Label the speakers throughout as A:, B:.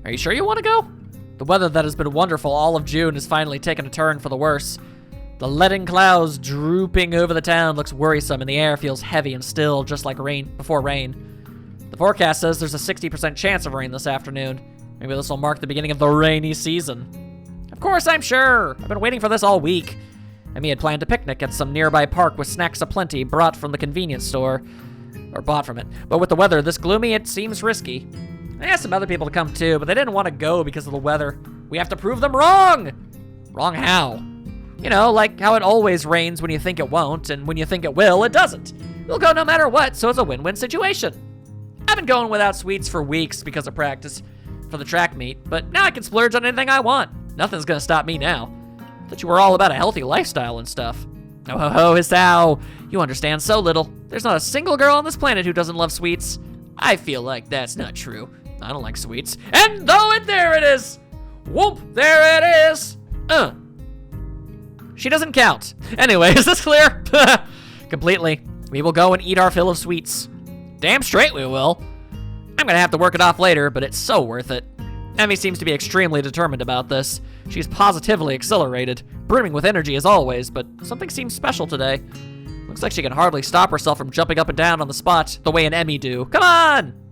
A: Are you sure you want to go? The weather that has been wonderful all of June has finally taken a turn for the worse. The leaden clouds drooping over the town looks worrisome, and the air feels heavy and still, just like rain before rain. The forecast says there's a 60% chance of rain this afternoon. Maybe this will mark the beginning of the rainy season. Of course, I'm sure. I've been waiting for this all week. Emmy had planned a picnic at some nearby park with snacks aplenty brought from the convenience store. Or bought from it. But with the weather this gloomy, it seems risky. I asked some other people to come too, but they didn't want to go because of the weather. We have to prove them wrong! Wrong how? You know, like how it always rains when you think it won't, and when you think it will, it doesn't. We'll go no matter what, so it's a win-win situation. I've been going without sweets for weeks because of practice for the track meet, but now I can splurge on anything I want. Nothing's gonna stop me now. Thought you were all about a healthy lifestyle and stuff. Oh ho ho, Hisao. You understand so little. There's not a single girl on this planet who doesn't love sweets. I feel like that's not true. I don't like sweets. And there it is! Whoop, there it is! She doesn't count. Anyway, is this clear? Completely. We will go and eat our fill of sweets. Damn straight we will. I'm gonna have to work it off later, but it's so worth it. Emmy seems to be extremely determined about this. She's positively exhilarated, brimming with energy as always, but something seems special today. Looks like she can hardly stop herself from jumping up and down on the spot the way an Emmy do. Come on!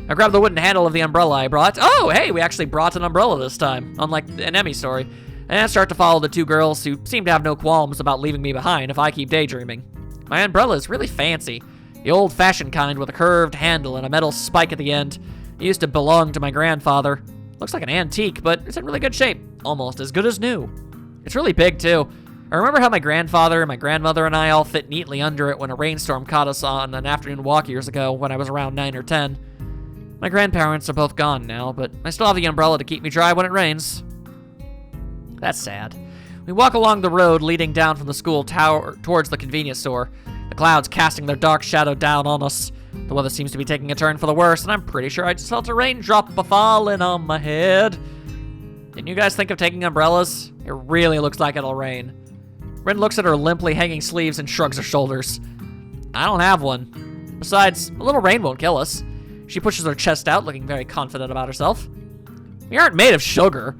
A: I grabbed the wooden handle of the umbrella I brought. Oh, hey, we actually brought an umbrella this time, unlike an Emmy story. And I start to follow the two girls who seem to have no qualms about leaving me behind if I keep daydreaming. My umbrella is really fancy. The old-fashioned kind with a curved handle and a metal spike at the end. It used to belong to my grandfather. Looks like an antique, but it's in really good shape. Almost as good as new. It's really big, too. I remember how my grandfather, my grandmother, and I all fit neatly under it when a rainstorm caught us on an afternoon walk years ago when I was around 9 or 10. My grandparents are both gone now, but I still have the umbrella to keep me dry when it rains. That's sad. We walk along the road leading down from the school tower towards the convenience store, the clouds casting their dark shadow down on us. The weather seems to be taking a turn for the worse, and I'm pretty sure I just felt a raindrop falling on my head. Didn't you guys think of taking umbrellas? It really looks like it'll rain. Rin looks at her limply hanging sleeves and shrugs her shoulders. I don't have one. Besides, a little rain won't kill us. She pushes her chest out, looking very confident about herself. We aren't made of sugar.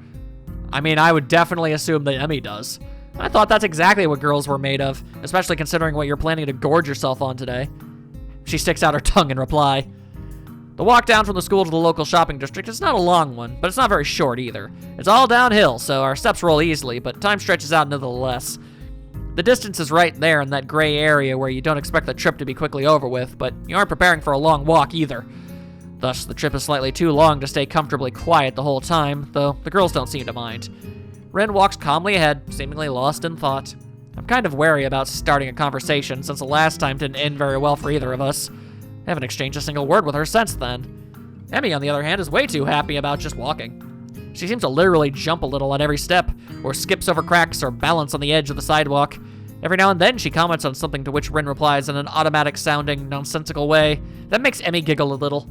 A: I mean, I would definitely assume that Emmy does. I thought that's exactly what girls were made of, especially considering what you're planning to gorge yourself on today. She sticks out her tongue in reply. The walk down from the school to the local shopping district is not a long one, but it's not very short either. It's all downhill, so our steps roll easily, but time stretches out nonetheless. The distance is right there in that gray area where you don't expect the trip to be quickly over with, but you aren't preparing for a long walk either. Thus, the trip is slightly too long to stay comfortably quiet the whole time, though the girls don't seem to mind. Ren walks calmly ahead, seemingly lost in thought. I'm kind of wary about starting a conversation since the last time didn't end very well for either of us. I haven't exchanged a single word with her since then. Emmy, on the other hand, is way too happy about just walking. She seems to literally jump a little at every step, or skips over cracks or balance on the edge of the sidewalk. Every now and then she comments on something to which Rin replies in an automatic-sounding, nonsensical way that makes Emmy giggle a little.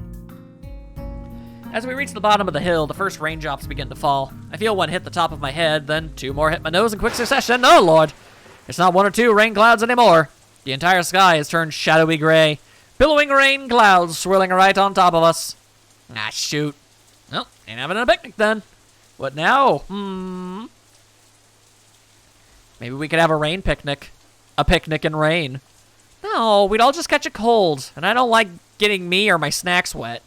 A: As we reach the bottom of the hill, the first raindrops begin to fall. I feel one hit the top of my head, then 2 more hit my nose in quick succession. Oh, Lord. It's not 1 or 2 rain clouds anymore. The entire sky has turned shadowy gray. Billowing rain clouds swirling right on top of us. Ah, shoot. Well, ain't having a picnic then. What now? Maybe we could have a rain picnic. A picnic in rain. No, we'd all just catch a cold, and I don't like getting me or my snacks wet.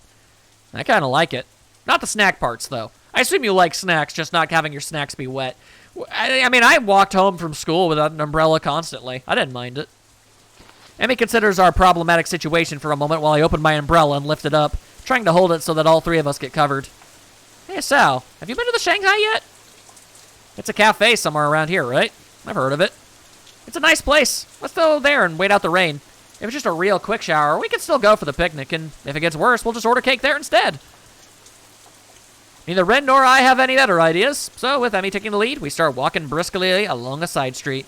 A: I kind of like it. Not the snack parts, though. I assume you like snacks, just not having your snacks be wet. I mean, I walked home from school without an umbrella constantly. I didn't mind it. Emmy considers our problematic situation for a moment while I open my umbrella and lift it up, trying to hold it so that all 3 of us get covered. Hey, Sal, have you been to the Shanghai yet? It's a cafe somewhere around here, right? I've heard of it. It's a nice place. Let's go there and wait out the rain. If it's just a real quick shower, we can still go for the picnic, and if it gets worse, we'll just order cake there instead. Neither Ren nor I have any better ideas, so with Emmy taking the lead, we start walking briskly along a side street.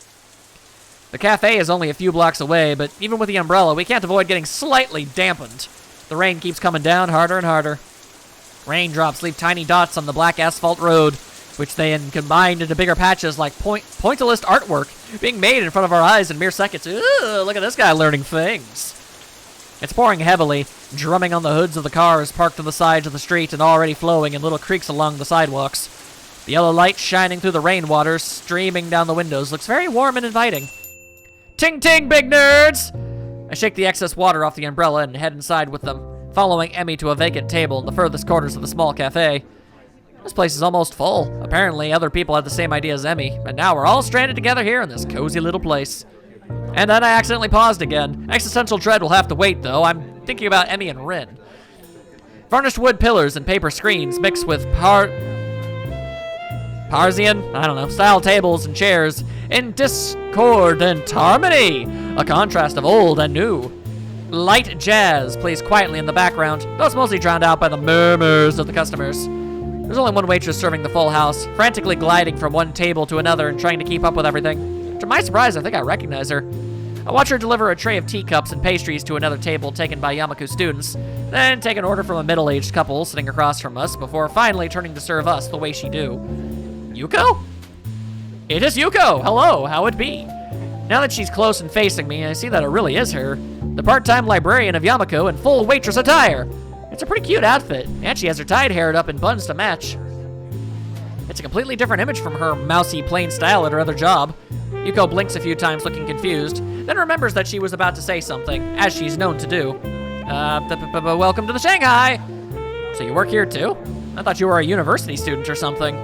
A: The cafe is only a few blocks away, but even with the umbrella, we can't avoid getting slightly dampened. The rain keeps coming down harder and harder. Raindrops leave tiny dots on the black asphalt road, which then combined into bigger patches like pointillist artwork being made in front of our eyes in mere seconds. Ooh, look at this guy learning things. It's pouring heavily, drumming on the hoods of the cars parked on the sides of the street and already flowing in little creeks along the sidewalks. The yellow light shining through the rainwater, streaming down the windows, looks very warm and inviting. Ting ting, big nerds! I shake the excess water off the umbrella and head inside with them, following Emmy to a vacant table in the furthest corners of the small cafe. This place is almost full. Apparently, other people had the same idea as Emmy, and now we're all stranded together here in this cozy little place. And then I accidentally paused again. Existential dread will have to wait, though. I'm thinking about Emmy and Rin. Varnished wood pillars and paper screens mixed with Parsian, I don't know, style tables and chairs in discordant harmony. A contrast of old and new. Light jazz plays quietly in the background, though it's mostly drowned out by the murmurs of the customers. There's only one waitress serving the full house, frantically gliding from one table to another and trying to keep up with everything. To my surprise, I think I recognize her. I watch her deliver a tray of teacups and pastries to another table taken by Yamaku students, then take an order from a middle-aged couple sitting across from us before finally turning to serve us the way she do. Yuko? It is Yuko! Hello, how it be? Now that she's close and facing me, I see that it really is her, the part-time librarian of Yamaku in full waitress attire. It's a pretty cute outfit, and she has her tied hair up in buns to match. It's a completely different image from her mousy, plain style at her other job. Yuko blinks a few times, looking confused, then remembers that she was about to say something, as she's known to do. Welcome to the Shanghai! So you work here too? I thought you were a university student or something.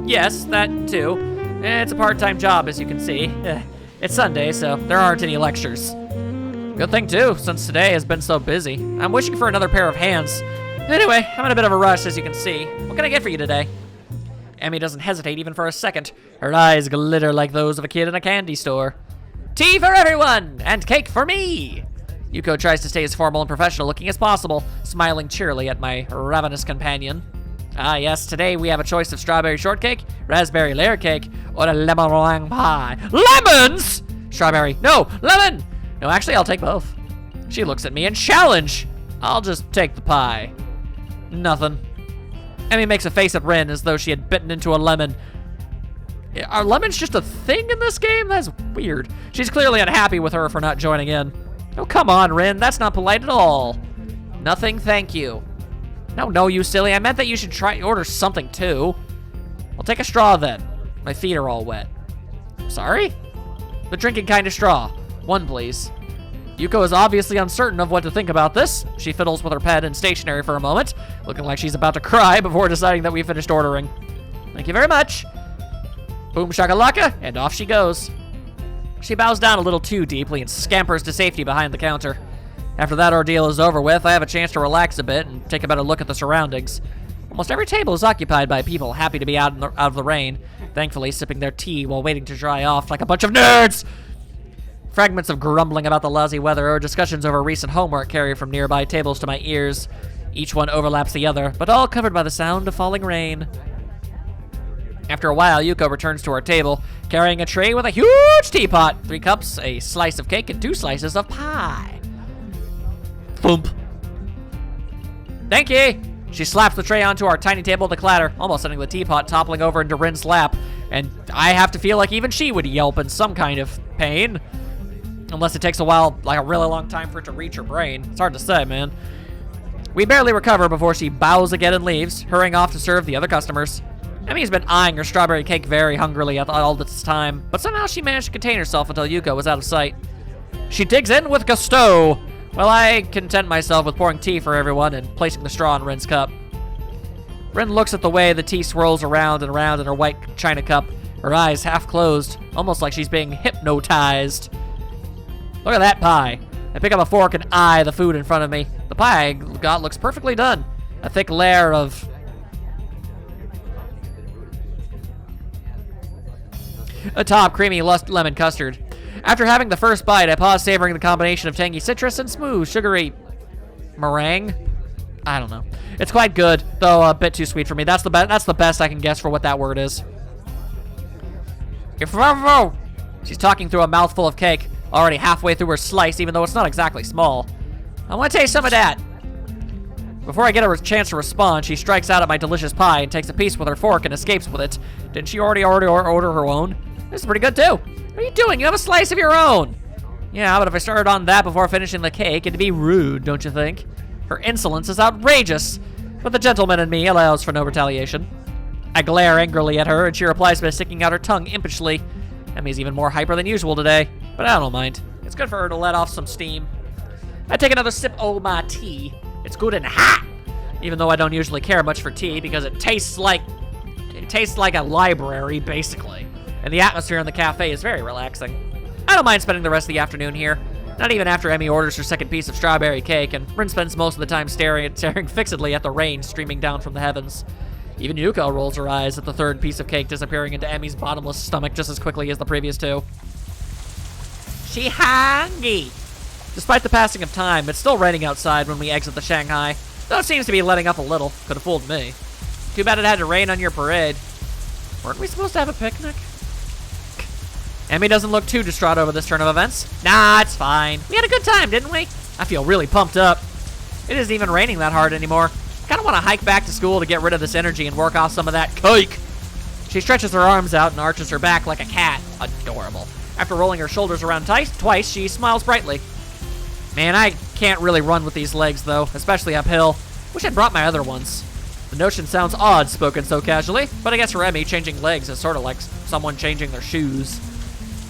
A: Yes, that too. It's a part-time job, as you can see. It's Sunday, so there aren't any lectures. Good thing too, since today has been so busy. I'm wishing for another pair of hands. Anyway, I'm in a bit of a rush, as you can see. What can I get for you today? Emmy doesn't hesitate even for a second. Her eyes glitter like those of a kid in a candy store. Tea for everyone, and cake for me! Yuko tries to stay as formal and professional looking as possible, smiling cheerily at my ravenous companion. Ah yes, today we have a choice of strawberry shortcake, raspberry layer cake, or a lemon meringue pie. Lemons! Strawberry, no, lemon! No, actually I'll take both. She looks at me and challenge. I'll just take the pie. Nothing. Emmy makes a face at Rin as though she had bitten into a lemon. Are lemons just a thing in this game? That's weird. She's clearly unhappy with her for not joining in. Oh, come on, Rin. That's not polite at all. Nothing, thank you. No, you silly. I meant that you should order something, too. I'll take a straw, then. My feet are all wet. Sorry? The drinking kind of straw. One, please. Yuko is obviously uncertain of what to think about this. She fiddles with her pen and stationery for a moment, looking like she's about to cry before deciding that we finished ordering. Thank you very much. Boom shakalaka, and off she goes. She bows down a little too deeply and scampers to safety behind the counter. After that ordeal is over with, I have a chance to relax a bit and take a better look at the surroundings. Almost every table is occupied by people happy to be out of the rain, thankfully sipping their tea while waiting to dry off like a bunch of nerds. Fragments of grumbling about the lousy weather or discussions over recent homework carry from nearby tables to my ears. Each one overlaps the other, but all covered by the sound of falling rain. After a while, Yuko returns to our table, carrying a tray with a huge teapot, 3 cups, a slice of cake, and 2 slices of pie. Thump. Thank you. She slaps the tray onto our tiny table with a clatter, almost sending the teapot toppling over into Rin's lap, and I have to feel like even she would yelp in some kind of pain. Unless it takes a while, like a really long time for it to reach her brain. It's hard to say, man. We barely recover before she bows again and leaves, hurrying off to serve the other customers. Emmy's been eyeing her strawberry cake very hungrily all this time, but somehow she managed to contain herself until Yuko was out of sight. She digs in with gusto, while I content myself with pouring tea for everyone and placing the straw in Rin's cup. Rin looks at the way the tea swirls around and around in her white china cup, her eyes half closed, almost like she's being hypnotized. Look at that pie. I pick up a fork and eye the food in front of me. The pie I got looks perfectly done. A thick layer of atop creamy lemon custard. After having the first bite, I pause, savoring the combination of tangy citrus and smooth, sugary meringue. I don't know. It's quite good, though a bit too sweet for me. That's the best I can guess for what that word is. She's talking through a mouthful of cake, already halfway through her slice, even though it's not exactly small. I want to taste some of that. Before I get a chance to respond, she strikes out at my delicious pie and takes a piece with her fork and escapes with it. Didn't she already order her own? This is pretty good, too. What are you doing? You have a slice of your own. Yeah, but if I started on that before finishing the cake, it'd be rude, don't you think? Her insolence is outrageous, but the gentleman in me allows for no retaliation. I glare angrily at her, and she replies by sticking out her tongue impishly. Emmy's even more hyper than usual today, but I don't mind. It's good for her to let off some steam. I take another sip of my tea. It's good and hot, even though I don't usually care much for tea because it tastes like a library, basically. And the atmosphere in the cafe is very relaxing. I don't mind spending the rest of the afternoon here. Not even after Emmy orders her second piece of strawberry cake, and Rin spends most of the time staring fixedly at the rain streaming down from the heavens. Even Yuko rolls her eyes at the third piece of cake disappearing into Emmy's bottomless stomach just as quickly as the previous two. She hungry. Despite the passing of time, it's still raining outside when we exit the Shanghai, though it seems to be letting up a little. Could have fooled me. Too bad it had to rain on your parade. Weren't we supposed to have a picnic? Emmy doesn't look too distraught over this turn of events. Nah, it's fine. We had a good time, didn't we? I feel really pumped up. It isn't even raining that hard anymore. I kind of want to hike back to school to get rid of this energy and work off some of that cake. She stretches her arms out and arches her back like a cat. Adorable. After rolling her shoulders around twice, she smiles brightly. Man, I can't really run with these legs, though, especially uphill. Wish I'd brought my other ones. The notion sounds odd spoken so casually, but I guess for Emmy, changing legs is sort of like someone changing their shoes.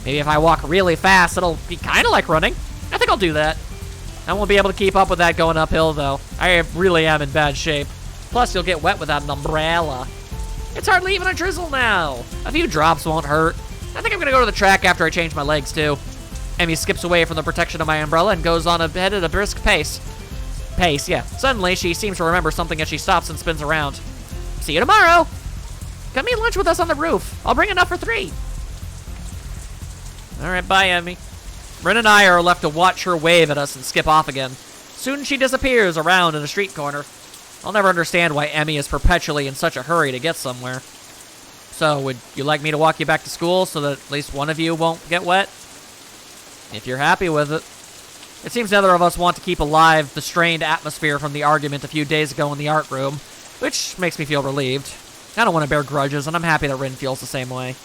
A: Maybe if I walk really fast, it'll be kind of like running. I think I'll do that. I won't be able to keep up with that going uphill, though. I really am in bad shape. Plus, you'll get wet without an umbrella. It's hardly even a drizzle now. A few drops won't hurt. I think I'm gonna go to the track after I change my legs, too. Emmy skips away from the protection of my umbrella and goes on ahead at a brisk pace. Yeah. Suddenly, she seems to remember something as she stops and spins around. See you tomorrow. Come eat lunch with us on the roof. I'll bring enough for 3. All right, bye, Emmy. Rin and I are left to watch her wave at us and skip off again. Soon she disappears around in a street corner. I'll never understand why Emmy is perpetually in such a hurry to get somewhere. So, would you like me to walk you back to school so that at least one of you won't get wet? If you're happy with it. It seems neither of us want to keep alive the strained atmosphere from the argument a few days ago in the art room, which makes me feel relieved. I don't want to bear grudges, and I'm happy that Rin feels the same way.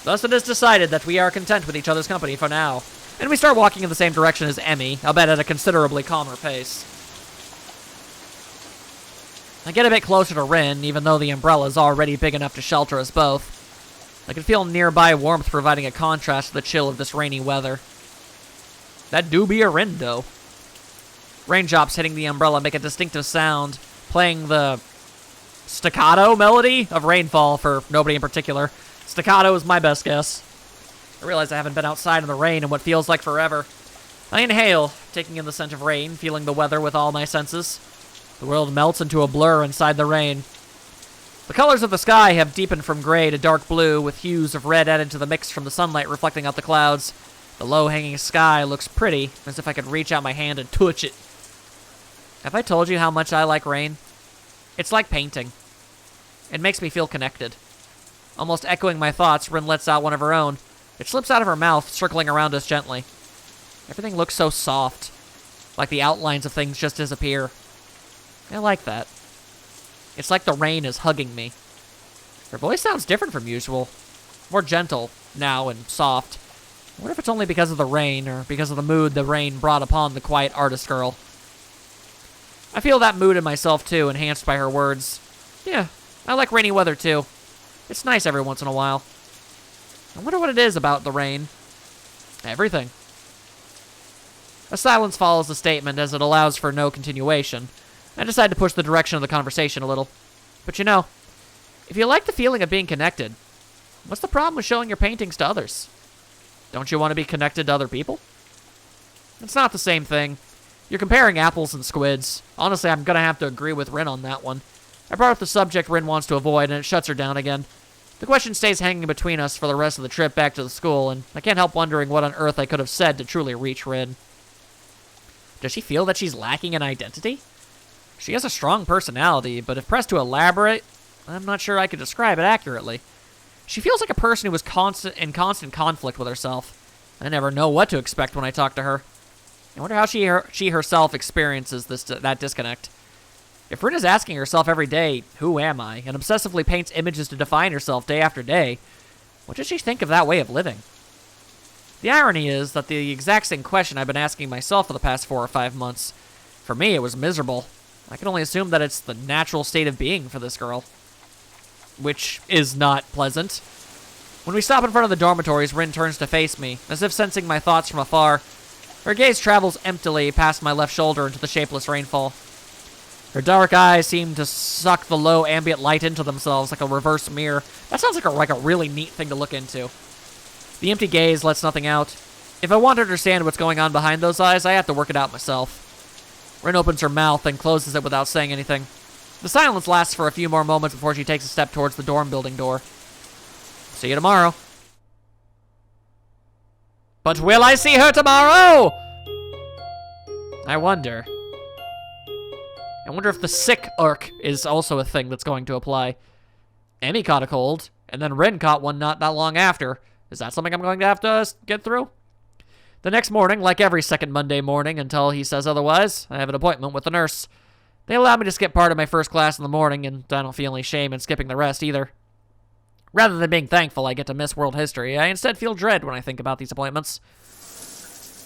A: Thus it is decided that we are content with each other's company for now, and we start walking in the same direction as Emmy, albeit at a considerably calmer pace. I get a bit closer to Rin, even though the umbrella is already big enough to shelter us both. I can feel nearby warmth providing a contrast to the chill of this rainy weather. That do be a Rin, though. Raindrops hitting the umbrella make a distinctive sound, playing the staccato melody of rainfall for nobody in particular. Staccato is my best guess. I realize I haven't been outside in the rain in what feels like forever. I inhale, taking in the scent of rain, feeling the weather with all my senses. The world melts into a blur inside the rain. The colors of the sky have deepened from gray to dark blue, with hues of red added to the mix from the sunlight reflecting off the clouds. The low-hanging sky looks pretty, as if I could reach out my hand and touch it. Have I told you how much I like rain? It's like painting. It makes me feel connected. Almost echoing my thoughts, Rin lets out one of her own. It slips out of her mouth, circling around us gently. Everything looks so soft, like the outlines of things just disappear. I like that. It's like the rain is hugging me. Her voice sounds different from usual. More gentle, now, and soft. I wonder if it's only because of the rain, or because of the mood the rain brought upon the quiet artist girl. I feel that mood in myself, too, enhanced by her words. Yeah, I like rainy weather, too. It's nice every once in a while. I wonder what it is about the rain. Everything. A silence follows the statement as it allows for no continuation. I decide to push the direction of the conversation a little. But you know, if you like the feeling of being connected, what's the problem with showing your paintings to others? Don't you want to be connected to other people? It's not the same thing. You're comparing apples and squids. Honestly, I'm going to have to agree with Rin on that one. I brought up the subject Rin wants to avoid, and it shuts her down again. The question stays hanging between us for the rest of the trip back to the school, and I can't help wondering what on earth I could have said to truly reach Rin. Does she feel that she's lacking an identity? She has a strong personality, but if pressed to elaborate, I'm not sure I could describe it accurately. She feels like a person who is in constant conflict with herself. I never know what to expect when I talk to her. I wonder how she herself experiences that disconnect. If Rin is asking herself every day, who am I, and obsessively paints images to define herself day after day, what does she think of that way of living? The irony is that the exact same question I've been asking myself for the past 4 or 5 months. For me, it was miserable. I can only assume that it's the natural state of being for this girl. Which is not pleasant. When we stop in front of the dormitories, Rin turns to face me, as if sensing my thoughts from afar. Her gaze travels emptily past my left shoulder into the shapeless rainfall. Her dark eyes seem to suck the low ambient light into themselves like a reverse mirror. That sounds like a really neat thing to look into. The empty gaze lets nothing out. If I want to understand what's going on behind those eyes, I have to work it out myself. Rin opens her mouth and closes it without saying anything. The silence lasts for a few more moments before she takes a step towards the dorm building door. See you tomorrow. But will I see her tomorrow? I wonder if the sick irk is also a thing that's going to apply. Emmy caught a cold, and then Rin caught one not that long after. Is that something I'm going to have to get through? The next morning, like every second Monday morning until he says otherwise, I have an appointment with the nurse. They allow me to skip part of my first class in the morning, and I don't feel any shame in skipping the rest either. Rather than being thankful I get to miss world history, I instead feel dread when I think about these appointments.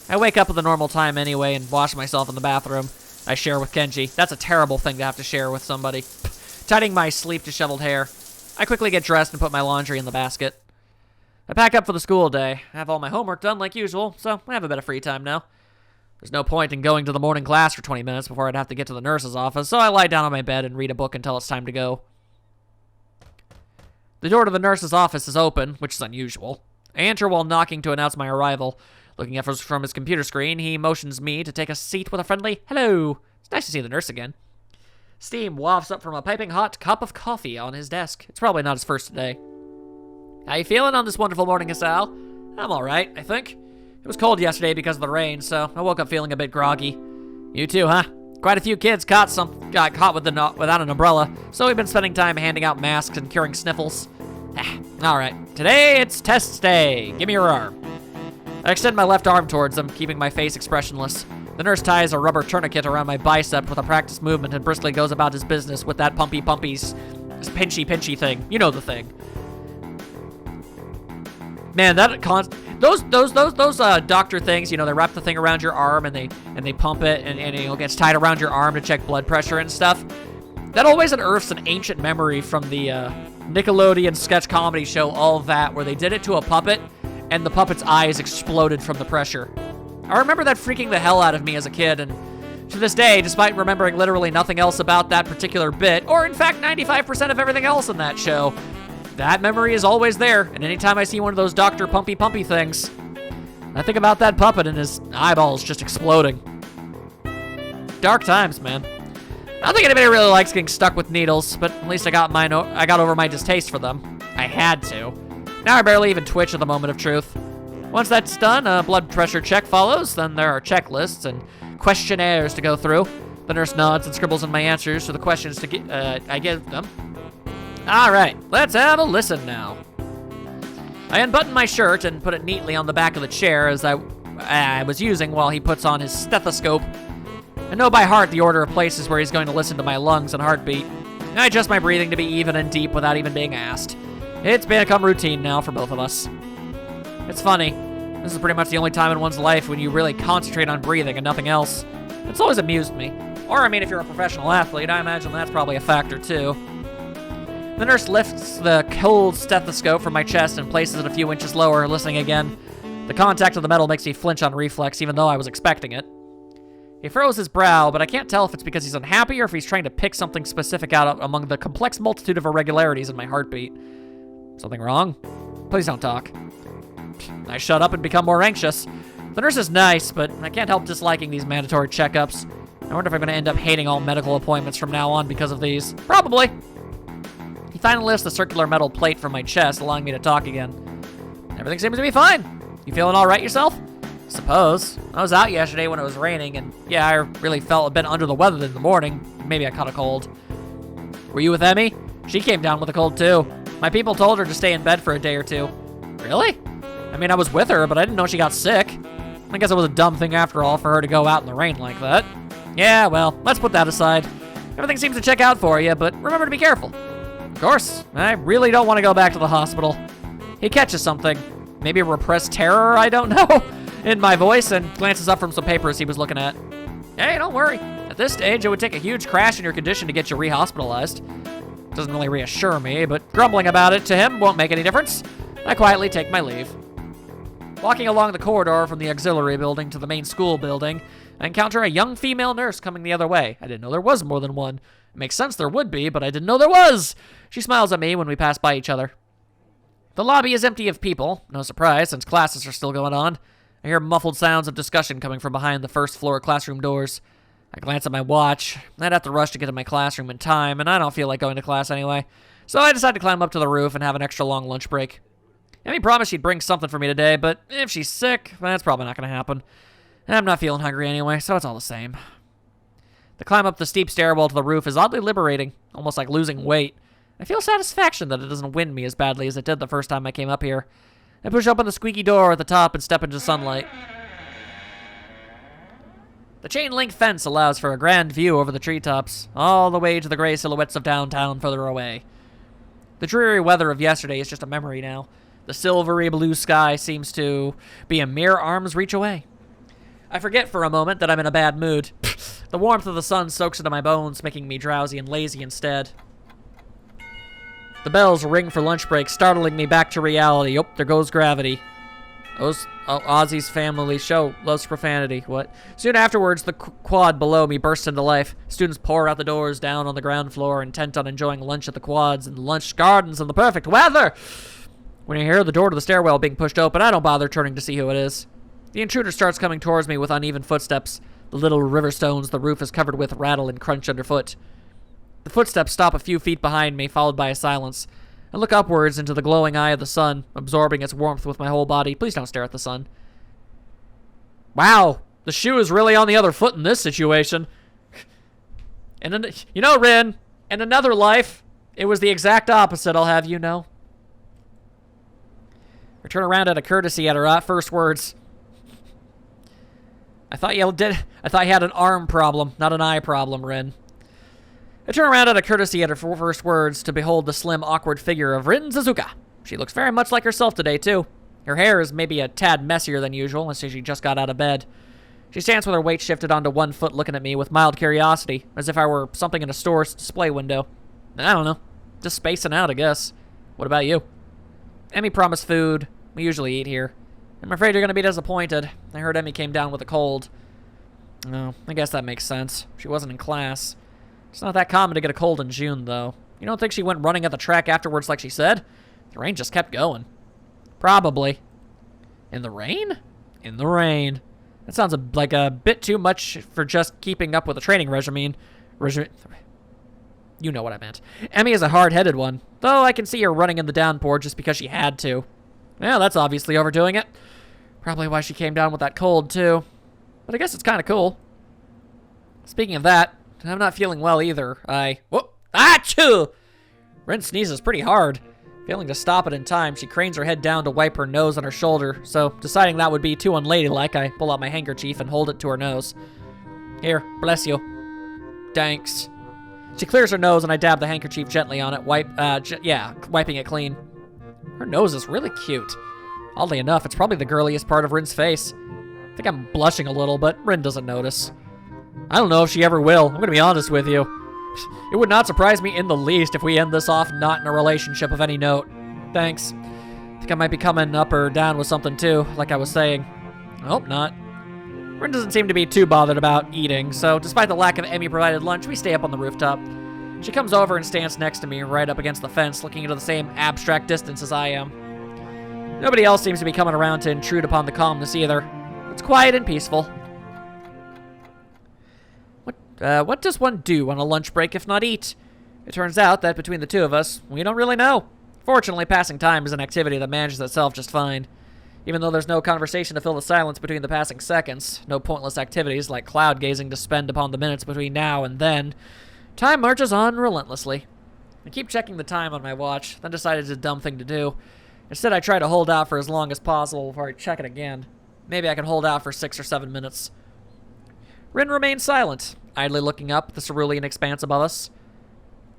A: I wake up at the normal time anyway and wash myself in the bathroom. I share with Kenji. That's a terrible thing to have to share with somebody. Tidying my sleep-disheveled hair. I quickly get dressed and put my laundry in the basket. I pack up for the school day. I have all my homework done like usual, so I have a bit of free time now. There's no point in going to the morning class for 20 minutes before I'd have to get to the nurse's office, so I lie down on my bed and read a book until it's time to go. The door to the nurse's office is open, which is unusual. I enter while knocking to announce my arrival. Looking up from his computer screen, he motions me to take a seat with a friendly, "Hello." It's nice to see the nurse again. Steam wafts up from a piping hot cup of coffee on his desk. It's probably not his first today. How you feeling on this wonderful morning, Hasal? I'm alright, I think. It was cold yesterday because of the rain, so I woke up feeling a bit groggy. You too, huh? Quite a few kids got caught without an umbrella, so we've been spending time handing out masks and curing sniffles. Alright, today it's test day. Give me your arm. I extend my left arm towards him, keeping my face expressionless. The nurse ties a rubber tourniquet around my bicep with a practiced movement and briskly goes about his business with that pinchy pinchy thing. You know the thing. Man, those doctor things, you know, they wrap the thing around your arm and they pump it and it gets tied around your arm to check blood pressure and stuff. That always unearths an ancient memory from the Nickelodeon sketch comedy show All That, where they did it to a puppet and the puppet's eyes exploded from the pressure. I remember that freaking the hell out of me as a kid, and to this day, despite remembering literally nothing else about that particular bit, or in fact 95% of everything else in that show, that memory is always there, and anytime I see one of those Dr. Pumpy things, I think about that puppet and his eyeballs just exploding. Dark times, man. I don't think anybody really likes getting stuck with needles, but at least I got over my distaste for them. I had to. Now I barely even twitch at the moment of truth. Once that's done, a blood pressure check follows, then there are checklists and questionnaires to go through. The nurse nods and scribbles in my answers to the questions I give them. Alright, let's have a listen now. I unbutton my shirt and put it neatly on the back of the chair as I was using while he puts on his stethoscope. I know by heart the order of places where he's going to listen to my lungs and heartbeat. I adjust my breathing to be even and deep without even being asked. It's become routine now for both of us. It's funny. This is pretty much the only time in one's life when you really concentrate on breathing and nothing else. It's always amused me. Or, I mean, if you're a professional athlete, I imagine that's probably a factor, too. The nurse lifts the cold stethoscope from my chest and places it a few inches lower, listening again. The contact of the metal makes me flinch on reflex, even though I was expecting it. He furrows his brow, but I can't tell if it's because he's unhappy or if he's trying to pick something specific out among the complex multitude of irregularities in my heartbeat. Something wrong? Please don't talk. I shut up and become more anxious. The nurse is nice, but I can't help disliking these mandatory checkups. I wonder if I'm going to end up hating all medical appointments from now on because of these. Probably. He finally lifts the circular metal plate from my chest, allowing me to talk again. Everything seems to be fine. You feeling all right yourself? Suppose. I was out yesterday when it was raining, and yeah, I really felt a bit under the weather in the morning. Maybe I caught a cold. Were you with Emmy? She came down with a cold too. My people told her to stay in bed for a day or two. Really? I mean, I was with her, but I didn't know she got sick. I guess it was a dumb thing after all for her to go out in the rain like that. Yeah, well, let's put that aside. Everything seems to check out for you, but remember to be careful. Of course, I really don't want to go back to the hospital. He catches something. maybe repressed terror, I don't know, in my voice, and glances up from some papers he was looking at. Hey, don't worry. At this stage, it would take a huge crash in your condition to get you rehospitalized. Doesn't really reassure me, but grumbling about it to him won't make any difference. I quietly take my leave. Walking along the corridor from the auxiliary building to the main school building, I encounter a young female nurse coming the other way. I didn't know there was more than one. It makes sense there would be, but I didn't know there was. She smiles at me when we pass by each other. The lobby is empty of people. No surprise, since classes are still going on. I hear muffled sounds of discussion coming from behind the first floor classroom doors. I glance at my watch. I'd have to rush to get to my classroom in time, and I don't feel like going to class anyway. So I decide to climb up to the roof and have an extra long lunch break. Amy promised she'd bring something for me today, but if she's sick, that's probably not going to happen. And I'm not feeling hungry anyway, so it's all the same. The climb up the steep stairwell to the roof is oddly liberating, almost like losing weight. I feel satisfaction that it doesn't wind me as badly as it did the first time I came up here. I push open the squeaky door at the top and step into sunlight. The chain-link fence allows for a grand view over the treetops, all the way to the gray silhouettes of downtown further away. The dreary weather of yesterday is just a memory now. The silvery blue sky seems to be a mere arm's reach away. I forget for a moment that I'm in a bad mood. The warmth of the sun soaks into my bones, making me drowsy and lazy instead. The bells ring for lunch break, startling me back to reality. Oh, there goes gravity. Ozzy's family show loves profanity. What? Soon afterwards, the quad below me bursts into life. Students pour out the doors down on the ground floor, intent on enjoying lunch at the quads and lunch gardens and the perfect weather. When I hear the door to the stairwell being pushed open, I don't bother turning to see who it is. The intruder starts coming towards me with uneven footsteps. The little river stones the roof is covered with rattle and crunch underfoot. The footsteps stop a few feet behind me, followed by a silence. I look upwards into the glowing eye of the sun, absorbing its warmth with my whole body. Please don't stare at the sun. Wow, the shoe is really on the other foot in this situation. And you know, Rin, in another life, it was the exact opposite, I'll have you know. I turn around at a courtesy at her first words. I thought you had an arm problem, not an eye problem, Rin. I turn around at a courtesy at her first words to behold the slim, awkward figure of Rin Suzuka. She looks very much like herself today, too. Her hair is maybe a tad messier than usual, as she just got out of bed. She stands with her weight shifted onto one foot, looking at me with mild curiosity, as if I were something in a store's display window. I don't know. Just spacing out, I guess. What about you? Emmy promised food. We usually eat here. I'm afraid you're going to be disappointed. I heard Emmy came down with a cold. Oh, I guess that makes sense. She wasn't in class. It's not that common to get a cold in June, though. You don't think she went running at the track afterwards like she said? The rain just kept going. Probably. In the rain? In the rain. That sounds like a bit too much for just keeping up with a training regimen. You know what I meant. Emmy is a hard-headed one, though I can see her running in the downpour just because she had to. Well, that's obviously overdoing it. Probably why she came down with that cold, too. But I guess it's kind of cool. Speaking of that, I'm not feeling well either. Whoop! Achoo! Rin sneezes pretty hard. Failing to stop it in time, she cranes her head down to wipe her nose on her shoulder, so deciding that would be too unladylike, I pull out my handkerchief and hold it to her nose. Here, bless you. Thanks. She clears her nose and I dab the handkerchief gently on it, wiping it clean. Her nose is really cute. Oddly enough, it's probably the girliest part of Rin's face. I think I'm blushing a little, but Rin doesn't notice. I don't know if she ever will. I'm gonna be honest with you. It would not surprise me in the least if we end this off not in a relationship of any note. Thanks. I think I might be coming up or down with something too, like I was saying. I hope not. Rin doesn't seem to be too bothered about eating, so despite the lack of Emmy-provided lunch, we stay up on the rooftop. She comes over and stands next to me, right up against the fence, looking into the same abstract distance as I am. Nobody else seems to be coming around to intrude upon the calmness either. It's quiet and peaceful. What does one do on a lunch break if not eat? It turns out that between the two of us, we don't really know. Fortunately, passing time is an activity that manages itself just fine. Even though there's no conversation to fill the silence between the passing seconds, no pointless activities like cloud gazing to spend upon the minutes between now and then, time marches on relentlessly. I keep checking the time on my watch, then decide it's a dumb thing to do. Instead, I try to hold out for as long as possible before I check it again. Maybe I can hold out for 6 or 7 minutes. Rin remains silent, idly looking up at the cerulean expanse above us.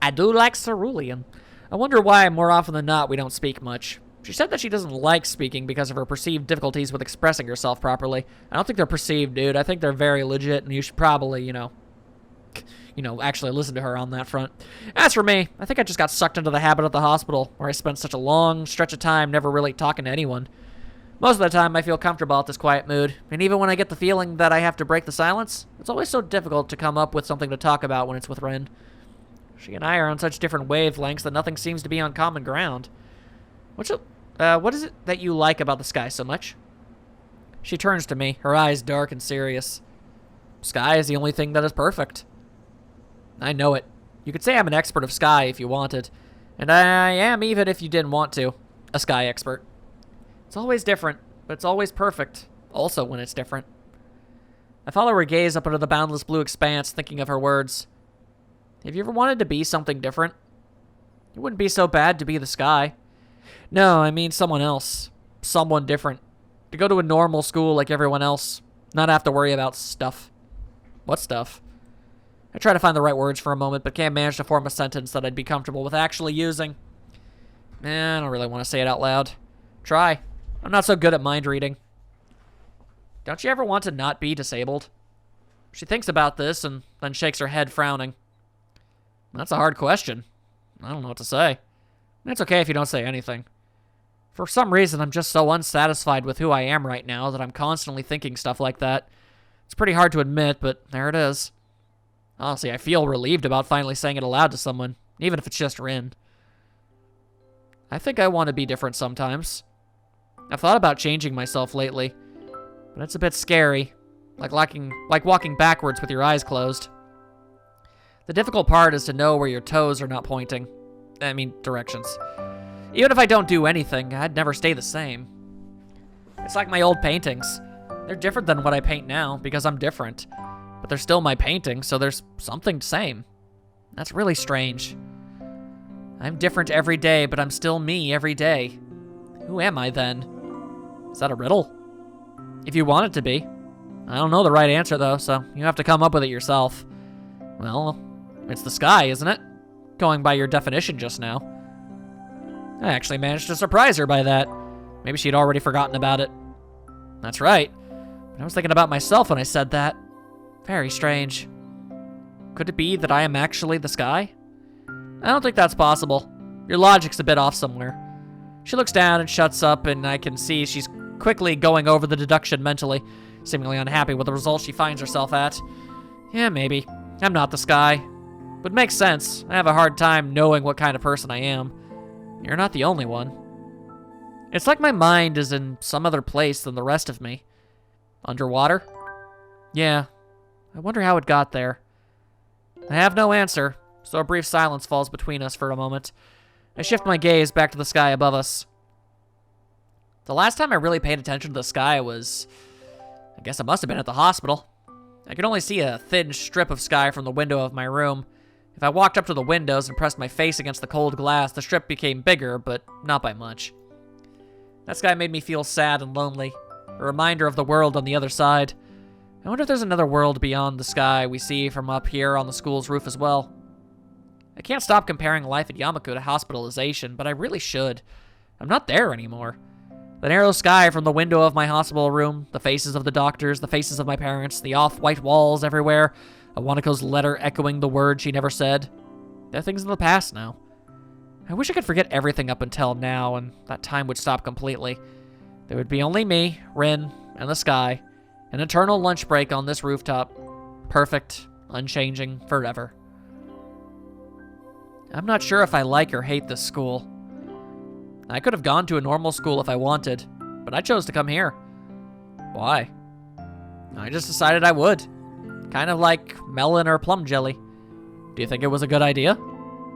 A: I do like cerulean. I wonder why more often than not we don't speak much. She said that she doesn't like speaking because of her perceived difficulties with expressing herself properly. I don't think they're perceived, dude. I think they're very legit, and you should probably, actually listen to her on that front. As for me, I think I just got sucked into the habit of the hospital, where I spent such a long stretch of time never really talking to anyone. Most of the time, I feel comfortable at this quiet mood, and even when I get the feeling that I have to break the silence, it's always so difficult to come up with something to talk about when it's with Rin. She and I are on such different wavelengths that nothing seems to be on common ground. What is it that you like about the sky so much? She turns to me, her eyes dark and serious. Sky is the only thing that is perfect. I know it. You could say I'm an expert of sky if you wanted, and I am even if you didn't want to. A sky expert. It's always different, but it's always perfect, also when it's different. I follow her gaze up into the boundless blue expanse, thinking of her words. Have you ever wanted to be something different? It wouldn't be so bad to be the sky. No, I mean someone else. Someone different. To go to a normal school like everyone else. Not have to worry about stuff. What stuff? I try to find the right words for a moment, but can't manage to form a sentence that I'd be comfortable with actually using. I don't really want to say it out loud. Try. I'm not so good at mind reading. Don't you ever want to not be disabled? She thinks about this and then shakes her head, frowning. That's a hard question. I don't know what to say. It's okay if you don't say anything. For some reason, I'm just so unsatisfied with who I am right now that I'm constantly thinking stuff like that. It's pretty hard to admit, but there it is. Honestly, I feel relieved about finally saying it aloud to someone, even if it's just Rin. I think I want to be different sometimes. I've thought about changing myself lately, but it's a bit scary, like walking backwards with your eyes closed. The difficult part is to know where your toes are not pointing. Directions. Even if I don't do anything, I'd never stay the same. It's like my old paintings. They're different than what I paint now because I'm different. But they're still my paintings, so there's something the same. That's really strange. I'm different every day, but I'm still me every day. Who am I then? Is that a riddle? If you want it to be. I don't know the right answer though, so you have to come up with it yourself. Well, it's the sky, isn't it? Going by your definition just now. I actually managed to surprise her by that. Maybe she'd already forgotten about it. That's right. But I was thinking about myself when I said that. Very strange. Could it be that I am actually the sky? I don't think that's possible. Your logic's a bit off somewhere. She looks down and shuts up, and I can see she's quickly going over the deduction mentally, seemingly unhappy with the result she finds herself at. Yeah, maybe. I'm not the sky. But it makes sense. I have a hard time knowing what kind of person I am. You're not the only one. It's like my mind is in some other place than the rest of me. Underwater? Yeah. I wonder how it got there. I have no answer, so a brief silence falls between us for a moment. I shift my gaze back to the sky above us. The last time I really paid attention to the sky was... I guess it must have been at the hospital. I could only see a thin strip of sky from the window of my room. If I walked up to the windows and pressed my face against the cold glass, the strip became bigger, but not by much. That sky made me feel sad and lonely, a reminder of the world on the other side. I wonder if there's another world beyond the sky we see from up here on the school's roof as well. I can't stop comparing life at Yamaku to hospitalization, but I really should. I'm not there anymore. The narrow sky from the window of my hospital room, the faces of the doctors, the faces of my parents, the off-white walls everywhere, Awanako's letter echoing the word she never said. They're things in the past now. I wish I could forget everything up until now, and that time would stop completely. There would be only me, Rin, and the sky, an eternal lunch break on this rooftop. Perfect, unchanging, forever. I'm not sure if I like or hate this school. I could have gone to a normal school if I wanted, but I chose to come here. Why? I just decided I would. Kind of like melon or plum jelly. Do you think it was a good idea?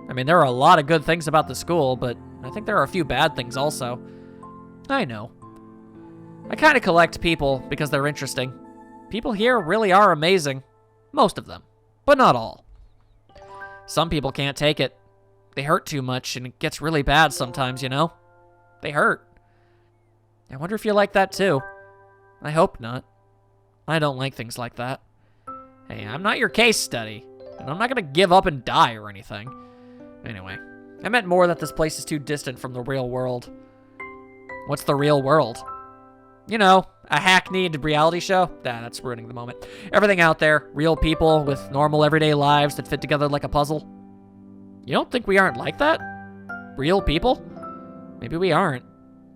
A: I mean, there are a lot of good things about the school, but I think there are a few bad things also. I know. I kind of collect people because they're interesting. People here really are amazing. Most of them, but not all. Some people can't take it. They hurt too much, and it gets really bad sometimes, you know? They hurt. I wonder if you're like that too. I hope not. I don't like things like that. Hey, I'm not your case study, and I'm not gonna give up and die or anything. Anyway, I meant more that this place is too distant from the real world. What's the real world? You know, a hackneyed reality show? Nah, that's ruining the moment. Everything out there, real people with normal everyday lives that fit together like a puzzle. You don't think we aren't like that? Real people? Maybe we aren't.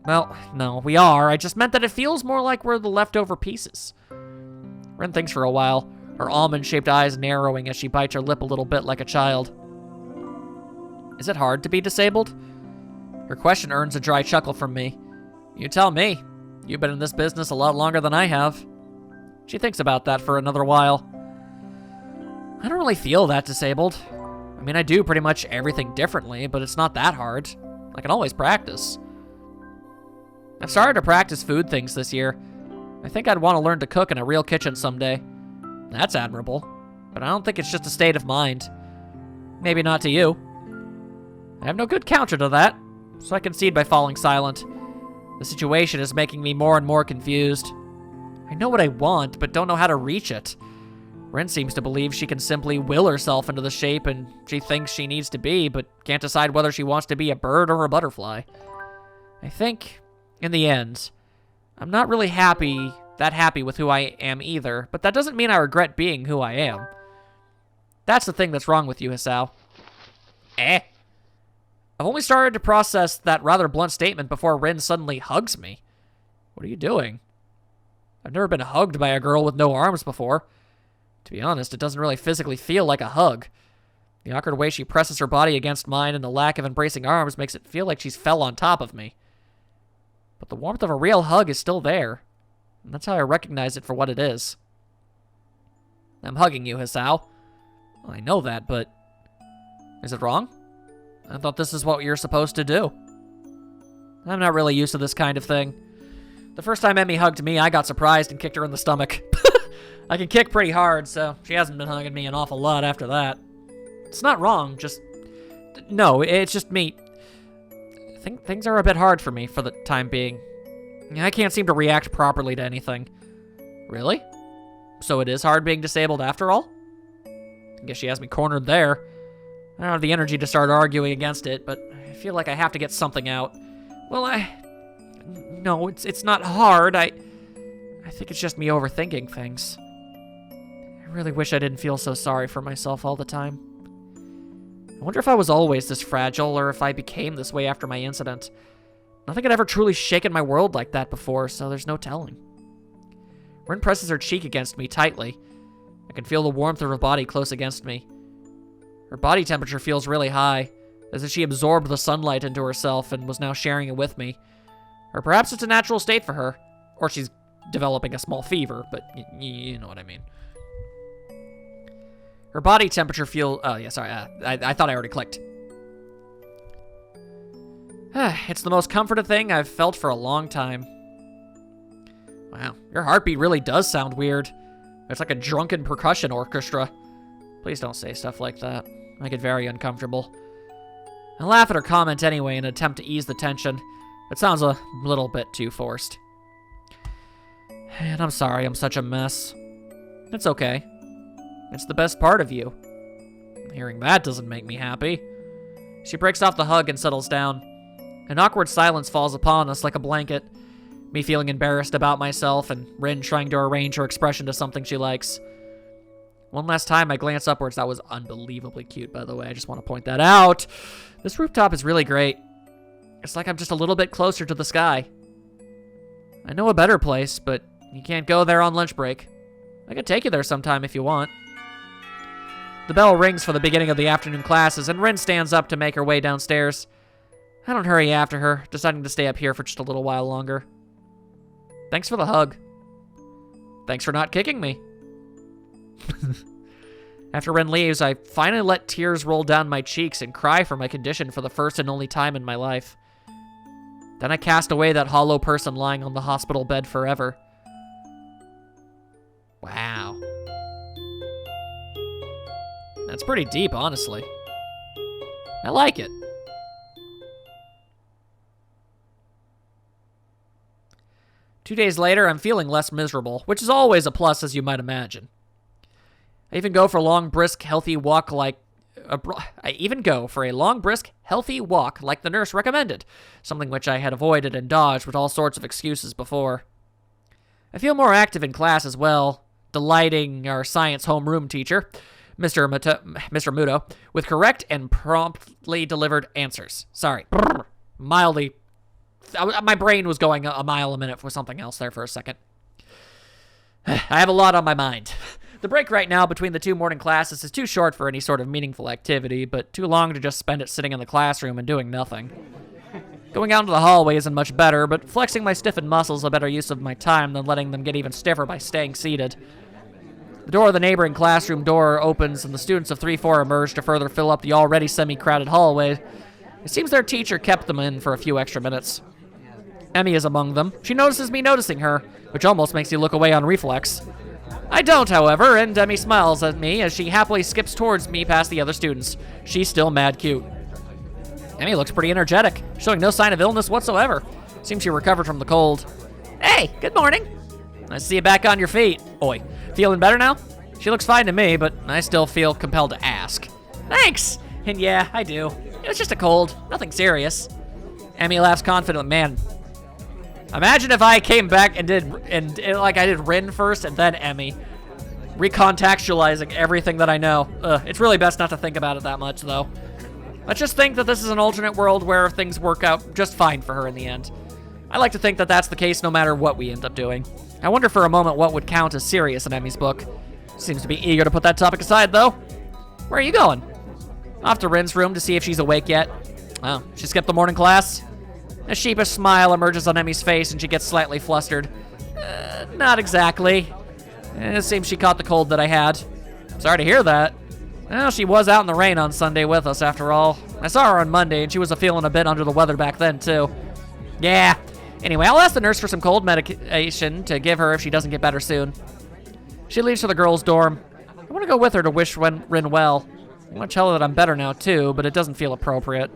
A: Well, no, we are. I just meant that it feels more like we're the leftover pieces. Ren thinks for a while, her almond-shaped eyes narrowing as she bites her lip a little bit like a child. Is it hard to be disabled? Her question earns a dry chuckle from me. You tell me. You've been in this business a lot longer than I have. She thinks about that for another while. I don't really feel that disabled. I mean, I do pretty much everything differently, but it's not that hard. I can always practice. I've started to practice food things this year. I think I'd want to learn to cook in a real kitchen someday. That's admirable, but I don't think it's just a state of mind. Maybe not to you. I have no good counter to that, so I concede by falling silent. The situation is making me more and more confused. I know what I want, but don't know how to reach it. Ren seems to believe she can simply will herself into the shape and she thinks she needs to be, but can't decide whether she wants to be a bird or a butterfly. I think, in the end, I'm not really that happy with who I am either, but that doesn't mean I regret being who I am. That's the thing that's wrong with you, Hisao. I've only started to process that rather blunt statement before Rin suddenly hugs me. What are you doing? I've never been hugged by a girl with no arms before. To be honest, it doesn't really physically feel like a hug. The awkward way she presses her body against mine and the lack of embracing arms makes it feel like she's fell on top of me. But the warmth of a real hug is still there, and that's how I recognize it for what it is. I'm hugging you, Hisao. Well, I know that, but is it wrong? I thought this is what you're supposed to do. I'm not really used to this kind of thing. The first time Emmy hugged me, I got surprised and kicked her in the stomach. I can kick pretty hard, so she hasn't been hugging me an awful lot after that. It's not wrong, no, it's just me. I think things are a bit hard for me for the time being. I can't seem to react properly to anything. Really? So it is hard being disabled after all? I guess she has me cornered there. I don't have the energy to start arguing against it, but I feel like I have to get something out. Well, no, it's not hard. I think it's just me overthinking things. I really wish I didn't feel so sorry for myself all the time. I wonder if I was always this fragile, or if I became this way after my incident. Nothing had ever truly shaken my world like that before, so there's no telling. Rin presses her cheek against me tightly. I can feel the warmth of her body close against me. Her body temperature feels really high, as if she absorbed the sunlight into herself and was now sharing it with me. Or perhaps it's a natural state for her, or she's developing a small fever, but you know what I mean. Her body temperature feels... Oh, yeah, sorry. I thought I already clicked. It's the most comforting thing I've felt for a long time. Wow, your heartbeat really does sound weird. It's like a drunken percussion orchestra. Please don't say stuff like that. I get very uncomfortable. I laugh at her comment anyway in an attempt to ease the tension. It sounds a little bit too forced. And I'm sorry I'm such a mess. It's okay. It's the best part of you. Hearing that doesn't make me happy. She breaks off the hug and settles down. An awkward silence falls upon us like a blanket. Me feeling embarrassed about myself and Rin trying to arrange her expression to something she likes. One last time I glance upwards. That was unbelievably cute, by the way. I just want to point that out. This rooftop is really great. It's like I'm just a little bit closer to the sky. I know a better place, but you can't go there on lunch break. I could take you there sometime if you want. The bell rings for the beginning of the afternoon classes, and Rin stands up to make her way downstairs. I don't hurry after her, deciding to stay up here for just a little while longer. Thanks for the hug. Thanks for not kicking me. After Ren leaves, I finally let tears roll down my cheeks and cry for my condition for the first and only time in my life. Then I cast away that hollow person lying on the hospital bed forever. Wow. That's pretty deep, honestly. I like it. Two days later, I'm feeling less miserable, which is always a plus, as you might imagine. I even go for a long, brisk, healthy walk like for a long, brisk, healthy walk like the nurse recommended, something which I had avoided and dodged with all sorts of excuses before. I feel more active in class as well, delighting our science homeroom teacher, Mr. Muto, with correct and promptly delivered answers. Sorry, mildly. My brain was going a mile a minute for something else there for a second. I have a lot on my mind. The break right now between the 2 morning classes is too short for any sort of meaningful activity, but too long to just spend it sitting in the classroom and doing nothing. Going out into the hallway isn't much better, but flexing my stiffened muscles is a better use of my time than letting them get even stiffer by staying seated. The door of the neighboring classroom door opens, and the students of 3-4 emerge to further fill up the already semi-crowded hallway. It seems their teacher kept them in for a few extra minutes. Emmy is among them. She notices me noticing her, which almost makes you look away on reflex. I don't, however, and Emmy smiles at me as she happily skips towards me past the other students. She's still mad cute. Emmy looks pretty energetic, showing no sign of illness whatsoever. Seems she recovered from the cold. Hey, good morning. Nice to see you back on your feet. Oi, feeling better now? She looks fine to me, but I still feel compelled to ask. Thanks! And yeah, I do. It was just a cold, nothing serious. Emmy laughs confidently. Man, imagine if I came back and did Rin first and then Emmy, recontextualizing everything that I know. It's really best not to think about it that much, though. Let's just think that this is an alternate world where things work out just fine for her in the end. I like to think that that's the case no matter what we end up doing. I wonder for a moment what would count as serious in Emmy's book. Seems to be eager to put that topic aside, though. Where are you going? Off to Rin's room to see if she's awake yet. Oh, she skipped the morning class? A sheepish smile emerges on Emmy's face and she gets slightly flustered. Not exactly. It seems she caught the cold that I had. Sorry to hear that. Well, she was out in the rain on Sunday with us, after all. I saw her on Monday, and she was feeling a bit under the weather back then, too. Yeah. Anyway, I'll ask the nurse for some cold medication to give her if she doesn't get better soon. She leaves for the girls' dorm. I want to go with her to wish Rin well. I want to tell her that I'm better now, too, but it doesn't feel appropriate.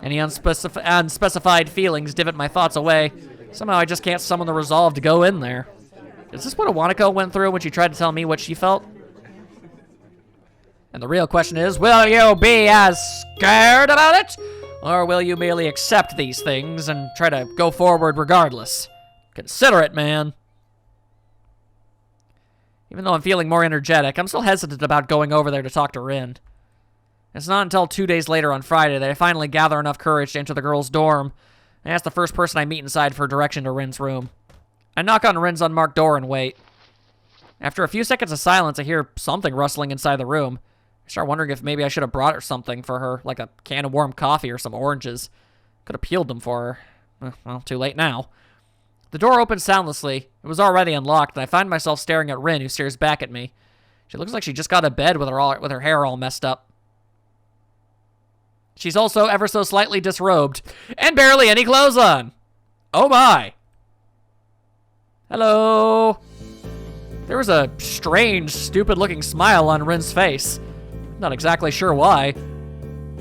A: Any unspecified feelings divot my thoughts away. Somehow I just can't summon the resolve to go in there. Is this what Iwanako went through when she tried to tell me what she felt? And the real question is, will you be as scared about it? Or will you merely accept these things and try to go forward regardless? Consider it, man. Even though I'm feeling more energetic, I'm still hesitant about going over there to talk to Rin. It's not until 2 days later on Friday that I finally gather enough courage to enter the girls' dorm and ask the first person I meet inside for direction to Rin's room. I knock on Rin's unmarked door and wait. After a few seconds of silence, I hear something rustling inside the room. I start wondering if maybe I should have brought her something for her, like a can of warm coffee or some oranges. Could have peeled them for her. Well, too late now. The door opens soundlessly. It was already unlocked, and I find myself staring at Rin, who stares back at me. She looks like she just got out of bed with her hair all messed up. She's also ever so slightly disrobed, and barely any clothes on. Oh my. Hello. There was a strange, stupid-looking smile on Rin's face. Not exactly sure why.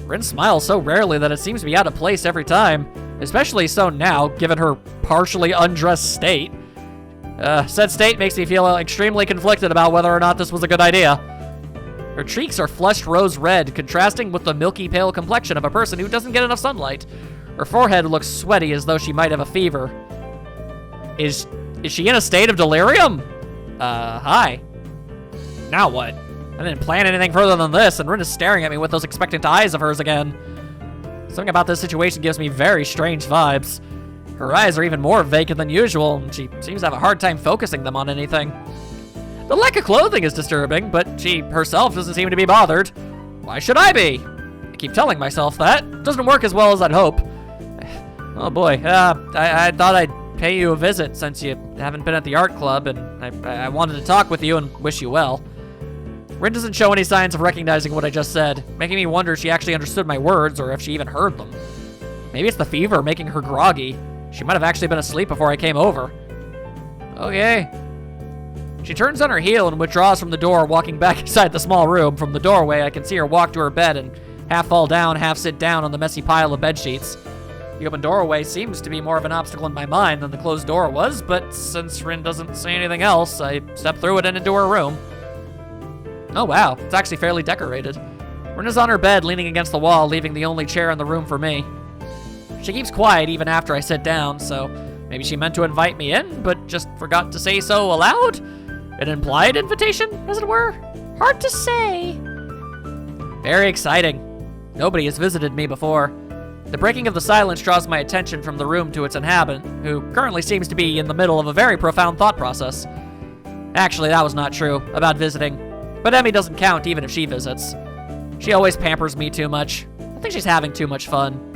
A: Rin smiles so rarely that it seems to be out of place every time, especially so now, given her partially undressed state. Said state makes me feel extremely conflicted about whether or not this was a good idea. Her cheeks are flushed rose red, contrasting with the milky pale complexion of a person who doesn't get enough sunlight. Her forehead looks sweaty as though she might have a fever. Is she in a state of delirium? Hi. Now what? I didn't plan anything further than this, and Rin is staring at me with those expectant eyes of hers again. Something about this situation gives me very strange vibes. Her eyes are even more vacant than usual, and she seems to have a hard time focusing them on anything. The lack of clothing is disturbing, but she herself doesn't seem to be bothered. Why should I be? I keep telling myself that. Doesn't work as well as I'd hope. Oh boy, I thought I'd pay you a visit since you haven't been at the art club, and I wanted to talk with you and wish you well. Rin doesn't show any signs of recognizing what I just said, making me wonder if she actually understood my words or if she even heard them. Maybe it's the fever making her groggy. She might have actually been asleep before I came over. Okay. She turns on her heel and withdraws from the door, walking back inside the small room. From the doorway, I can see her walk to her bed and half fall down, half sit down on the messy pile of bedsheets. The open doorway seems to be more of an obstacle in my mind than the closed door was, but since Rin doesn't say anything else, I step through it and into her room. Oh wow, it's actually fairly decorated. Rin is on her bed, leaning against the wall, leaving the only chair in the room for me. She keeps quiet even after I sit down, so maybe she meant to invite me in, but just forgot to say so aloud? An implied invitation, as it were? Hard to say. Very exciting. Nobody has visited me before. The breaking of the silence draws my attention from the room to its inhabitant, who currently seems to be in the middle of a very profound thought process. Actually, that was not true about visiting, but Emmy doesn't count even if she visits. She always pampers me too much. I think she's having too much fun.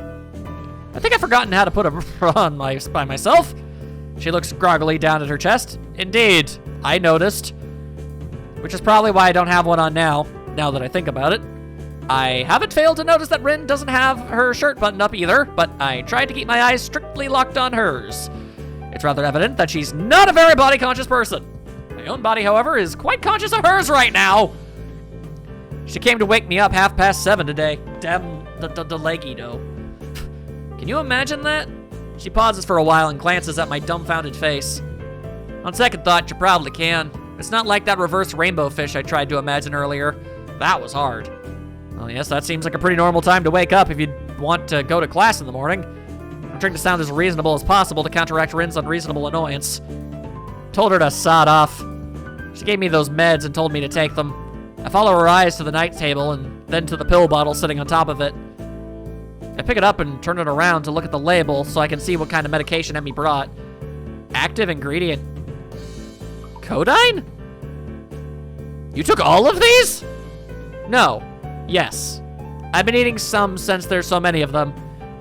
A: I think I've forgotten how to put a bra on by myself. She looks groggily down at her chest. Indeed, I noticed. Which is probably why I don't have one on now that I think about it. I haven't failed to notice that Rin doesn't have her shirt buttoned up either, but I tried to keep my eyes strictly locked on hers. It's rather evident that she's not a very body-conscious person. My own body, however, is quite conscious of hers right now. She came to wake me up 7:30 today. Damn the leggy dough. Can you imagine that? She pauses for a while and glances at my dumbfounded face. On second thought, you probably can. It's not like that reverse rainbow fish I tried to imagine earlier. That was hard. Well, yes, that seems like a pretty normal time to wake up if you want to go to class in the morning. I'm trying to sound as reasonable as possible to counteract Rin's unreasonable annoyance. Told her to sod off. She gave me those meds and told me to take them. I follow her eyes to the night table and then to the pill bottle sitting on top of it. I pick it up and turn it around to look at the label so I can see what kind of medication Emmy brought. Active ingredient. Codeine? You took all of these? No. Yes. I've been eating some since there's so many of them.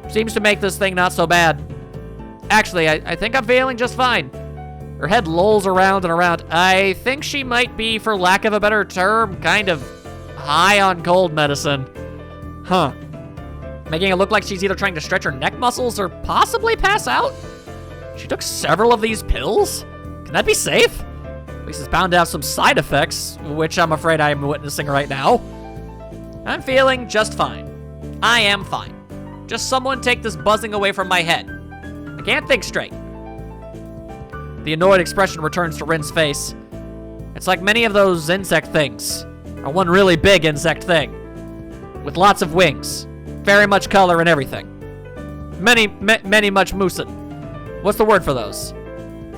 A: Seems to make this thing not so bad. Actually, I think I'm feeling just fine. Her head lolls around and around. I think she might be, for lack of a better term, kind of high on cold medicine. Huh. Making it look like she's either trying to stretch her neck muscles or possibly pass out? She took several of these pills? Can that be safe? At least it's bound to have some side effects, which I'm afraid I'm witnessing right now. I'm feeling just fine. I am fine. Just someone take this buzzing away from my head. I can't think straight. The annoyed expression returns to Rin's face. It's like many of those insect things, or one really big insect thing, with lots of wings, very much color and everything. Many much moosin. What's the word for those?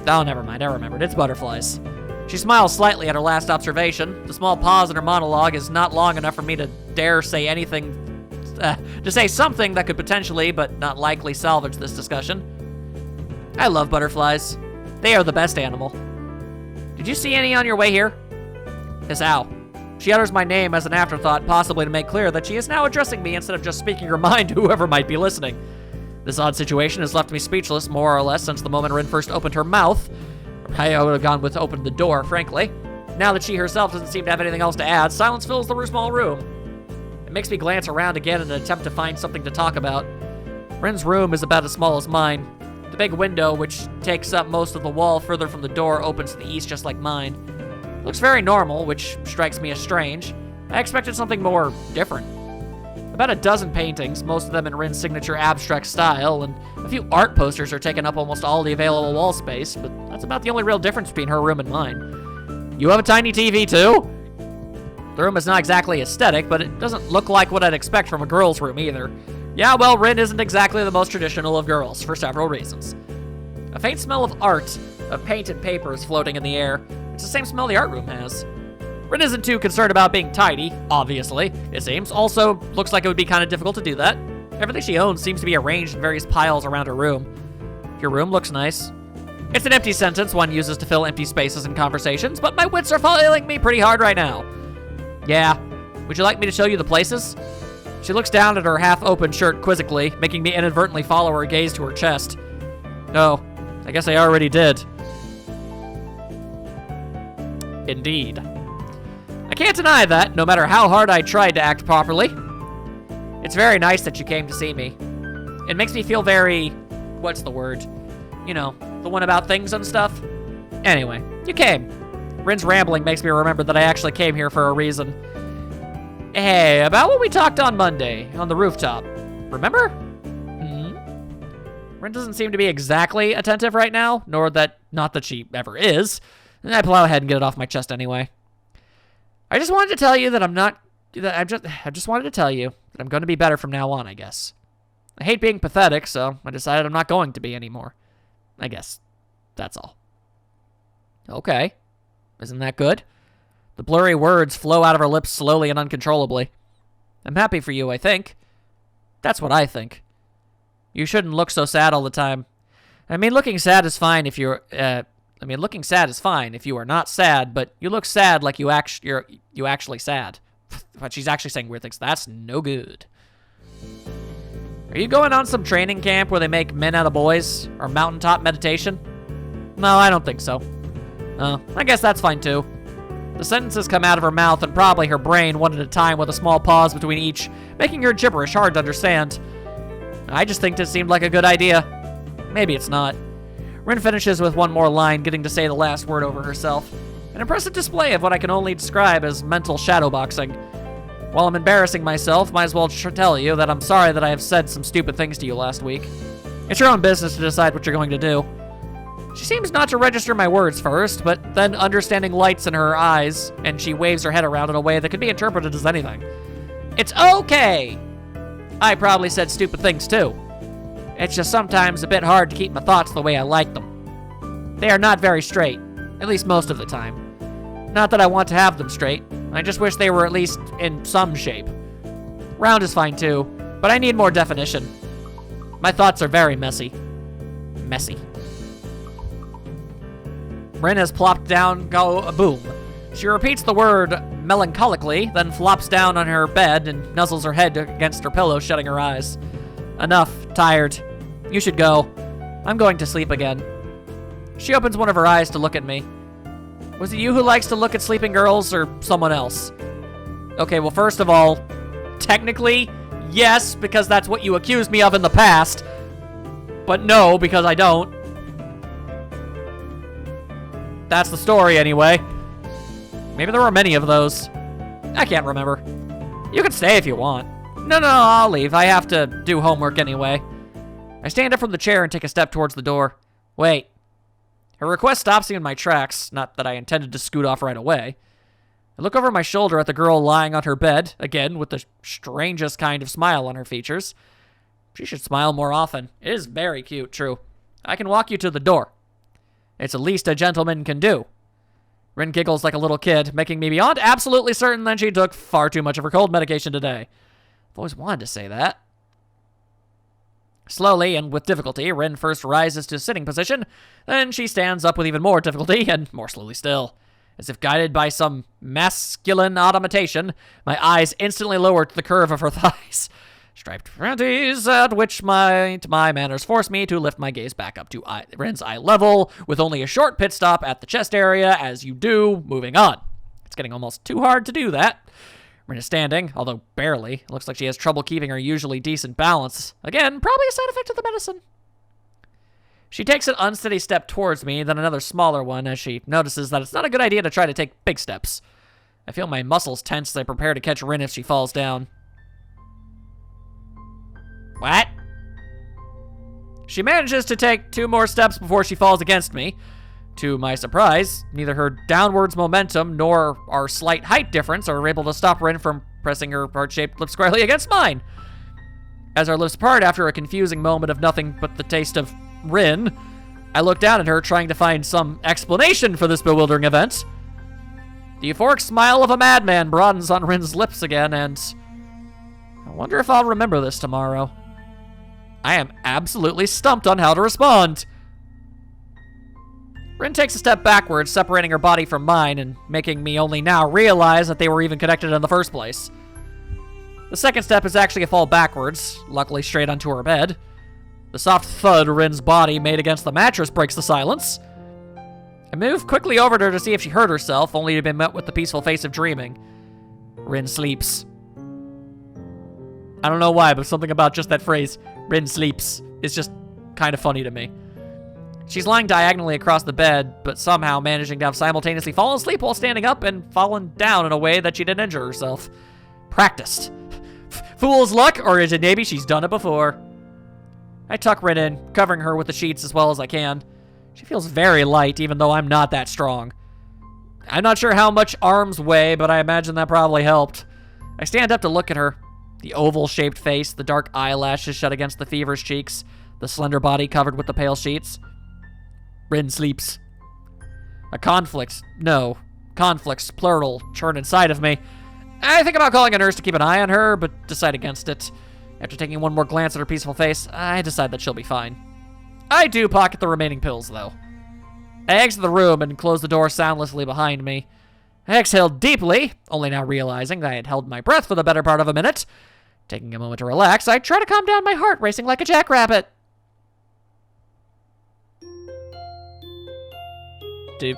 A: Oh, never mind, I remembered. It's butterflies. She smiles slightly at her last observation. The small pause in her monologue is not long enough for me to dare say anything, to say something that could potentially, but not likely, salvage this discussion. I love butterflies. They are the best animal. Did you see any on your way here? Hisao. She utters my name as an afterthought, possibly to make clear that she is now addressing me instead of just speaking her mind to whoever might be listening. This odd situation has left me speechless, more or less, since the moment Rin first opened her mouth. I would have gone with opened the door, frankly. Now that she herself doesn't seem to have anything else to add, silence fills the small room. It makes me glance around again in an attempt to find something to talk about. Rin's room is about as small as mine. The big window, which takes up most of the wall further from the door, opens to the east just like mine. Looks very normal, which strikes me as strange. I expected something more different. About a dozen paintings, most of them in Rin's signature abstract style, and a few art posters are taking up almost all the available wall space, but that's about the only real difference between her room and mine. You have a tiny TV too? The room is not exactly aesthetic, but it doesn't look like what I'd expect from a girl's room either. Yeah, well, Rin isn't exactly the most traditional of girls, for several reasons. A faint smell of art, of paint and paper is floating in the air. It's the same smell the art room has. Rin isn't too concerned about being tidy, obviously, it seems. Also, looks like it would be kind of difficult to do that. Everything she owns seems to be arranged in various piles around her room. Your room looks nice. It's an empty sentence one uses to fill empty spaces in conversations, but my wits are failing me pretty hard right now. Yeah. Would you like me to show you the places? She looks down at her half-open shirt quizzically, making me inadvertently follow her gaze to her chest. No, I guess I already did. Indeed. I can't deny that, no matter how hard I tried to act properly. It's very nice that you came to see me. It makes me feel very... what's the word? You know, the one about things and stuff. Anyway, you came. Rin's rambling makes me remember that I actually came here for a reason. Hey, about what we talked on Monday, on the rooftop. Remember? Rin doesn't seem to be exactly attentive right now, not that she ever is. And I plow ahead and get it off my chest anyway. I just wanted to tell you that I'm not I just wanted to tell you that I'm going to be better from now on, I guess. I hate being pathetic, so I decided I'm not going to be anymore. I guess that's all. Okay. Isn't that good? The blurry words flow out of her lips slowly and uncontrollably. I'm happy for you, I think. That's what I think. You shouldn't look so sad all the time. I mean, looking sad is fine if you're, looking sad is fine if you are not sad, but you look sad like you're actually sad. But she's actually saying weird things. That's no good. Are you going on some training camp where they make men out of boys? Or mountaintop meditation? No, I don't think so. I guess that's fine too. The sentences come out of her mouth and probably her brain one at a time with a small pause between each, making her gibberish hard to understand. I just think this seemed like a good idea. Maybe it's not. Rin finishes with one more line, getting to say the last word over herself. An impressive display of what I can only describe as mental shadowboxing. While I'm embarrassing myself, might as well tell you that I'm sorry that I have said some stupid things to you last week. It's your own business to decide what you're going to do. She seems not to register my words first, but then understanding lights in her eyes, and she waves her head around in a way that could be interpreted as anything. It's okay! I probably said stupid things too. It's just sometimes a bit hard to keep my thoughts the way I like them. They are not very straight, at least most of the time. Not that I want to have them straight, I just wish they were at least in some shape. Round is fine too, but I need more definition. My thoughts are very messy. Messy. Rin has plopped down, boom. She repeats the word melancholically, then flops down on her bed and nuzzles her head against her pillow, shutting her eyes. Enough, tired. You should go. I'm going to sleep again. She opens one of her eyes to look at me. Was it you who likes to look at sleeping girls, or someone else? Okay, well, first of all, technically, yes, because that's what you accused me of in the past. But no, because I don't. That's the story, anyway. Maybe there were many of those. I can't remember. You can stay if you want. No, I'll leave. I have to do homework anyway. I stand up from the chair and take a step towards the door. Wait. Her request stops me in my tracks, not that I intended to scoot off right away. I look over my shoulder at the girl lying on her bed, again with the strangest kind of smile on her features. She should smile more often. It is very cute, true. I can walk you to the door. It's the least a gentleman can do. Rin giggles like a little kid, making me beyond absolutely certain that she took far too much of her cold medication today. I've always wanted to say that. Slowly and with difficulty, Rin first rises to sitting position, then she stands up with even more difficulty and more slowly still. As if guided by some masculine automation, my eyes instantly lower to the curve of her thighs. Striped panties, at which my manners force me to lift my gaze back up to Rin's eye level, with only a short pit stop at the chest area, as you do, moving on. It's getting almost too hard to do that. Rin is standing, although barely. It looks like she has trouble keeping her usually decent balance. Again, probably a side effect of the medicine. She takes an unsteady step towards me, then another smaller one, as she notices that it's not a good idea to try to take big steps. I feel my muscles tense as I prepare to catch Rin if she falls down. What? She manages to take 2 more steps before she falls against me. To my surprise, neither her downwards momentum nor our slight height difference are able to stop Rin from pressing her heart-shaped lips squarely against mine. As our lips part after a confusing moment of nothing but the taste of Rin, I look down at her trying to find some explanation for this bewildering event. The euphoric smile of a madman broadens on Rin's lips again, and I wonder if I'll remember this tomorrow. I am absolutely stumped on how to respond. Rin takes a step backwards, separating her body from mine and making me only now realize that they were even connected in the first place. The second step is actually a fall backwards, luckily straight onto her bed. The soft thud Rin's body made against the mattress breaks the silence. I move quickly over to her to see if she hurt herself, only to be met with the peaceful face of dreaming. Rin sleeps. I don't know why, but something about just that phrase, Rin sleeps, is just kind of funny to me. She's lying diagonally across the bed, but somehow managing to have simultaneously fallen asleep while standing up and fallen down in a way that she didn't injure herself. Practiced. Fool's luck, or is it maybe she's done it before? I tuck Rin in, covering her with the sheets as well as I can. She feels very light, even though I'm not that strong. I'm not sure how much arms weigh, but I imagine that probably helped. I stand up to look at her. The oval-shaped face, the dark eyelashes shut against the feverish cheeks, the slender body covered with the pale sheets. Rin sleeps. Conflicts, plural, churn inside of me. I think about calling a nurse to keep an eye on her, but decide against it. After taking one more glance at her peaceful face, I decide that she'll be fine. I do pocket the remaining pills, though. I exit the room and close the door soundlessly behind me. I exhaled deeply, only now realizing that I had held my breath for the better part of a minute. Taking a moment to relax, I try to calm down my heart racing like a jackrabbit. Do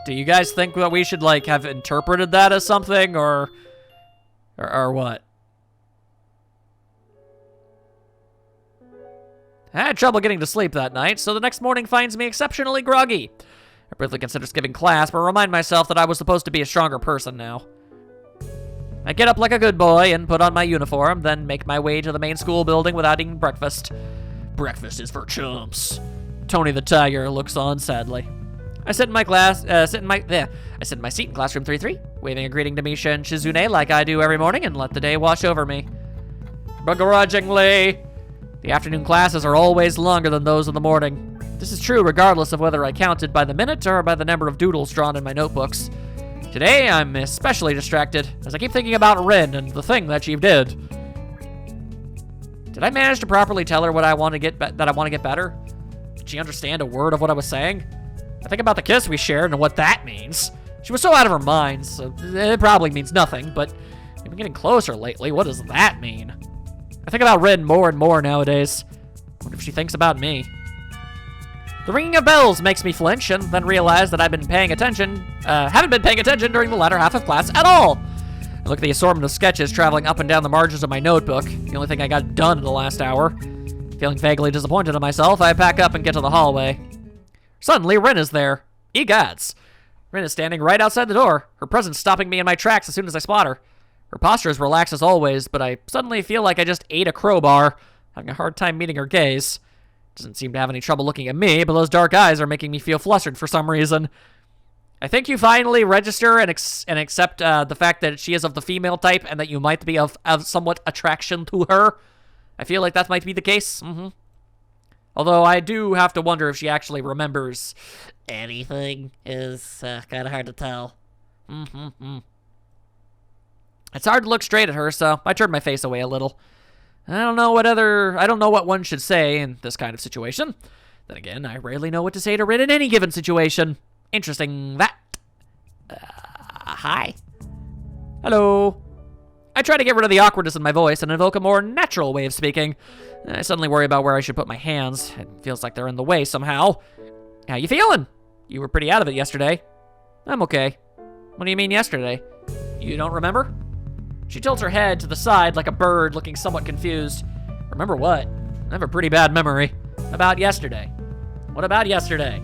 A: you guys think that we should, like, have interpreted that as something, or what? I had trouble getting to sleep that night, so the next morning finds me exceptionally groggy. I briefly consider skipping class, but remind myself that I was supposed to be a stronger person now. I get up like a good boy and put on my uniform, then make my way to the main school building without eating breakfast. Breakfast is for chumps. Tony the Tiger looks on sadly. I sit in my seat in classroom 3-3, waving a greeting to Misha and Shizune like I do every morning and let the day wash over me. Begrudgingly, the afternoon classes are always longer than those in the morning. This is true regardless of whether I counted by the minute or by the number of doodles drawn in my notebooks. Today, I'm especially distracted, as I keep thinking about Rin and the thing that she did. Did I manage to properly tell her what I want to get better? Did she understand a word of what I was saying? I think about the kiss we shared and what that means. She was so out of her mind, so it probably means nothing, but we've been getting closer lately. What does that mean? I think about Rin more and more nowadays. What if she thinks about me? The ringing of bells makes me flinch and then realize that haven't been paying attention during the latter half of class at all. I look at the assortment of sketches traveling up and down the margins of my notebook, the only thing I got done in the last hour. Feeling vaguely disappointed in myself, I pack up and get to the hallway. Suddenly, Rin is there. Egods. Rin is standing right outside the door, her presence stopping me in my tracks as soon as I spot her. Her posture is relaxed as always, but I suddenly feel like I just ate a crowbar, having a hard time meeting her gaze. Doesn't seem to have any trouble looking at me, but those dark eyes are making me feel flustered for some reason. I think you finally register and accept the fact that she is of the female type and that you might be of somewhat attraction to her. I feel like that might be the case. Although I do have to wonder if she actually remembers anything. Is kind of hard to tell. It's hard to look straight at her, so I turned my face away a little. I don't know what one should say in this kind of situation. Then again, I rarely know what to say to Rin in any given situation. Interesting that. Hi. Hello. I try to get rid of the awkwardness in my voice and invoke a more natural way of speaking. I suddenly worry about where I should put my hands. It feels like they're in the way somehow. How you feeling? You were pretty out of it yesterday. I'm okay. What do you mean yesterday? You don't remember? She tilts her head to the side like a bird, looking somewhat confused. Remember what? I have a pretty bad memory. About yesterday. What about yesterday?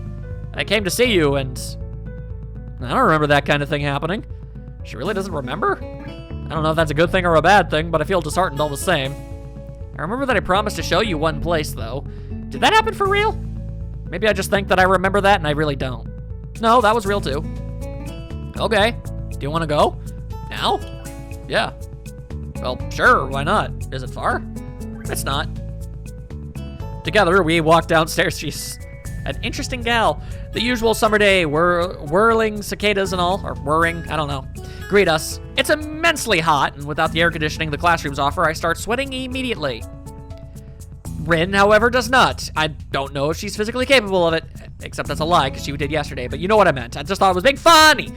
A: I came to see you and... I don't remember that kind of thing happening. She really doesn't remember? I don't know if that's a good thing or a bad thing, but I feel disheartened all the same. I remember that I promised to show you one place, though. Did that happen for real? Maybe I just think that I remember that and I really don't. No, that was real too. Okay. Do you want to go? Now? Yeah. Well, sure, why not? Is it far? It's not. Together, we walk downstairs. She's an interesting gal. The usual summer day, whirling cicadas and all, or whirring, I don't know, greet us. It's immensely hot, and without the air conditioning the classrooms offer, I start sweating immediately. Rin, however, does not. I don't know if she's physically capable of it, except that's a lie, because she did yesterday, but you know what I meant. I just thought it was being funny.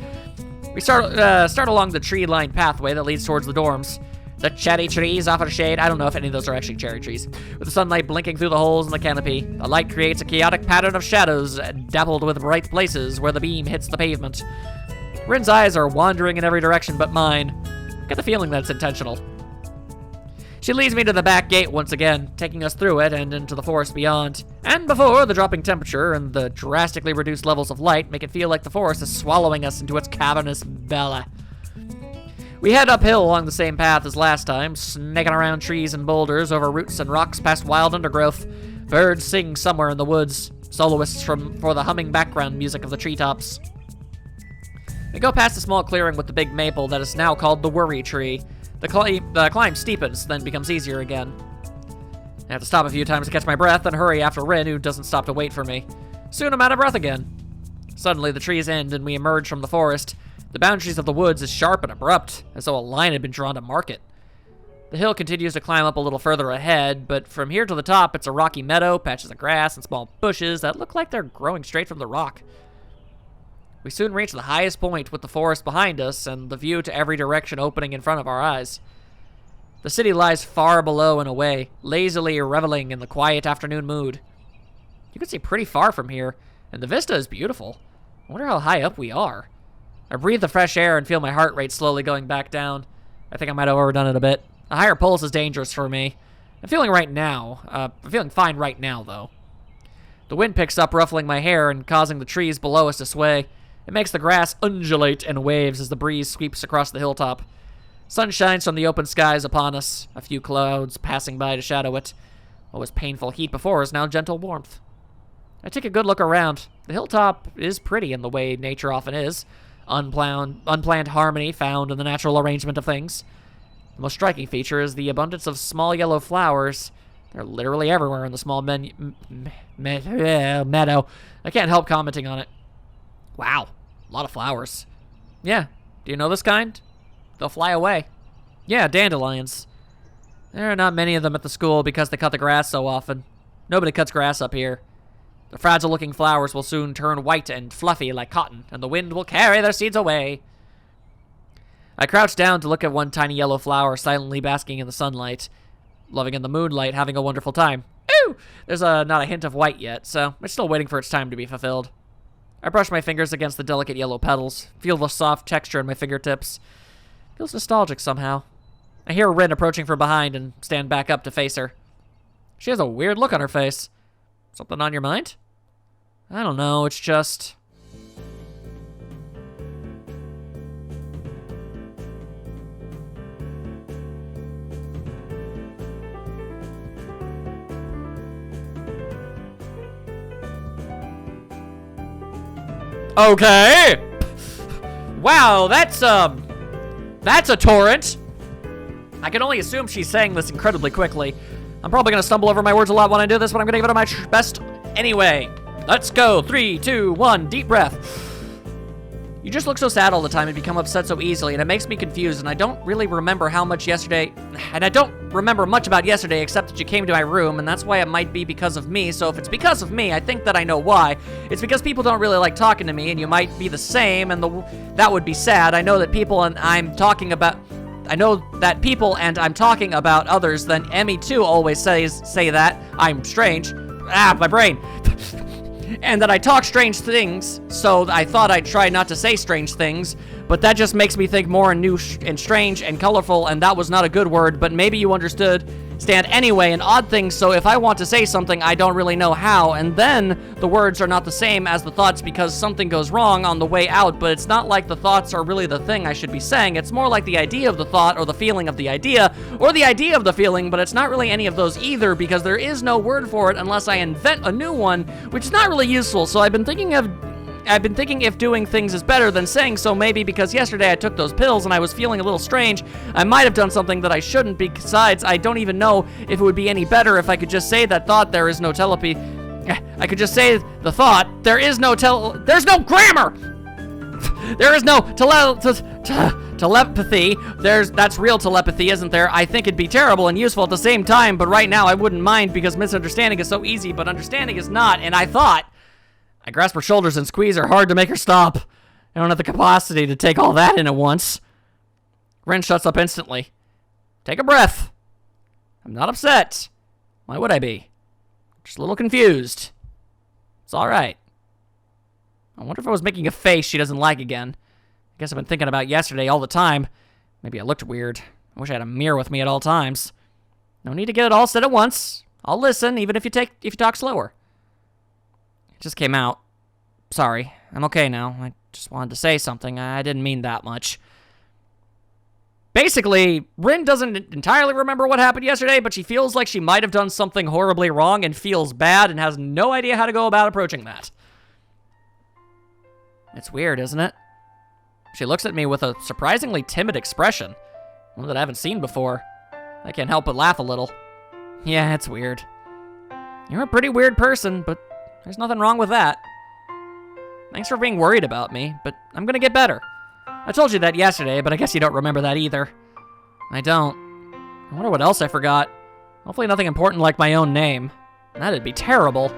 A: We start along the tree-lined pathway that leads towards the dorms. The cherry trees offer shade. I don't know if any of those are actually cherry trees. With the sunlight blinking through the holes in the canopy, the light creates a chaotic pattern of shadows, dappled with bright places where the beam hits the pavement. Rin's eyes are wandering in every direction but mine. I get the feeling that it's intentional. She leads me to the back gate once again, taking us through it and into the forest beyond. And before the dropping temperature and the drastically reduced levels of light make it feel like the forest is swallowing us into its cavernous belly. We head uphill along the same path as last time, snaking around trees and boulders, over roots and rocks past wild undergrowth. Birds sing somewhere in the woods, soloists for the humming background music of the treetops. I go past a small clearing with the big maple that is now called the Worry Tree. The climb steepens, then becomes easier again. I have to stop a few times to catch my breath and hurry after Rin, who doesn't stop to wait for me. Soon I'm out of breath again. Suddenly the trees end and we emerge from the forest. The boundaries of the woods is sharp and abrupt, as though a line had been drawn to mark it. The hill continues to climb up a little further ahead, but from here to the top it's a rocky meadow, patches of grass, and small bushes that look like they're growing straight from the rock. We soon reach the highest point with the forest behind us and the view to every direction opening in front of our eyes. The city lies far below and away, lazily reveling in the quiet afternoon mood. You can see pretty far from here, and the vista is beautiful. I wonder how high up we are. I breathe the fresh air and feel my heart rate slowly going back down. I think I might have overdone it a bit. A higher pulse is dangerous for me. I'm feeling fine right now, though. The wind picks up, ruffling my hair and causing the trees below us to sway. It makes the grass undulate in waves as the breeze sweeps across the hilltop. Sun shines from the open skies upon us, a few clouds passing by to shadow it. What was painful heat before is now gentle warmth. I take a good look around. The hilltop is pretty in the way nature often is. Unplanned harmony found in the natural arrangement of things. The most striking feature is the abundance of small yellow flowers. They're literally everywhere in the small meadow. I can't help commenting on it. Wow, a lot of flowers. Yeah, do you know this kind? They'll fly away. Yeah, dandelions. There are not many of them at the school because they cut the grass so often. Nobody cuts grass up here. The fragile-looking flowers will soon turn white and fluffy like cotton, and the wind will carry their seeds away. I crouch down to look at one tiny yellow flower silently basking in the sunlight, loving in the moonlight, having a wonderful time. Ooh! There's not a hint of white yet, so it's still waiting for its time to be fulfilled. I brush my fingers against the delicate yellow petals, feel the soft texture in my fingertips. Feels nostalgic somehow. I hear Rin approaching from behind and stand back up to face her. She has a weird look on her face. Something on your mind? I don't know, it's just... Okay! Wow, that's a torrent! I can only assume she's saying this incredibly quickly. I'm probably gonna stumble over my words a lot when I do this, but I'm gonna give it my best anyway. Let's go. 3, 2, 1, deep breath. You just look so sad all the time and become upset so easily, and it makes me confused, and I don't really remember much about yesterday except that you came to my room, and that's why it might be because of me. So if it's because of me, I think that I know why. It's because people don't really like talking to me, and you might be the same, and that would be sad. I know that people and I'm talking about others, then Emmy too always say that I'm strange. My brain. And that I talk strange things, so I thought I'd try not to say strange things, but that just makes me think more and new and strange and colorful, and that was not a good word, but maybe you understand anyway, and odd things, so if I want to say something, I don't really know how, and then the words are not the same as the thoughts because something goes wrong on the way out, but it's not like the thoughts are really the thing I should be saying. It's more like the idea of the thought or the feeling of the idea or the idea of the feeling, but it's not really any of those either because there is no word for it unless I invent a new one, which is not really useful. So I've been thinking if doing things is better than saying so, maybe because yesterday I took those pills and I was feeling a little strange, I might have done something that I shouldn't. Besides, I don't even know if it would be any better if I could just say that thought. There is no telepathy. I could just say the thought. There is no there's no grammar. There is no telepathy. That's real telepathy, isn't there? I think it'd be terrible and useful at the same time, but right now I wouldn't mind because misunderstanding is so easy, but understanding is not, and I grasp her shoulders and squeeze her hard to make her stop. I don't have the capacity to take all that in at once. Ren shuts up instantly. Take a breath. I'm not upset. Why would I be? Just a little confused. It's all right. I wonder if I was making a face she doesn't like again. I guess I've been thinking about yesterday all the time. Maybe I looked weird. I wish I had a mirror with me at all times. No need to get it all said at once. I'll listen, even if you talk slower. It just came out. Sorry, I'm okay now. I just wanted to say something. I didn't mean that much. Basically, Rin doesn't entirely remember what happened yesterday, but she feels like she might have done something horribly wrong and feels bad and has no idea how to go about approaching that. It's weird, isn't it? She looks at me with a surprisingly timid expression, one that I haven't seen before. I can't help but laugh a little. Yeah, it's weird. You're a pretty weird person, but there's nothing wrong with that. Thanks for being worried about me, but I'm gonna get better. I told you that yesterday, but I guess you don't remember that either. I don't. I wonder what else I forgot. Hopefully nothing important like my own name. That'd be terrible.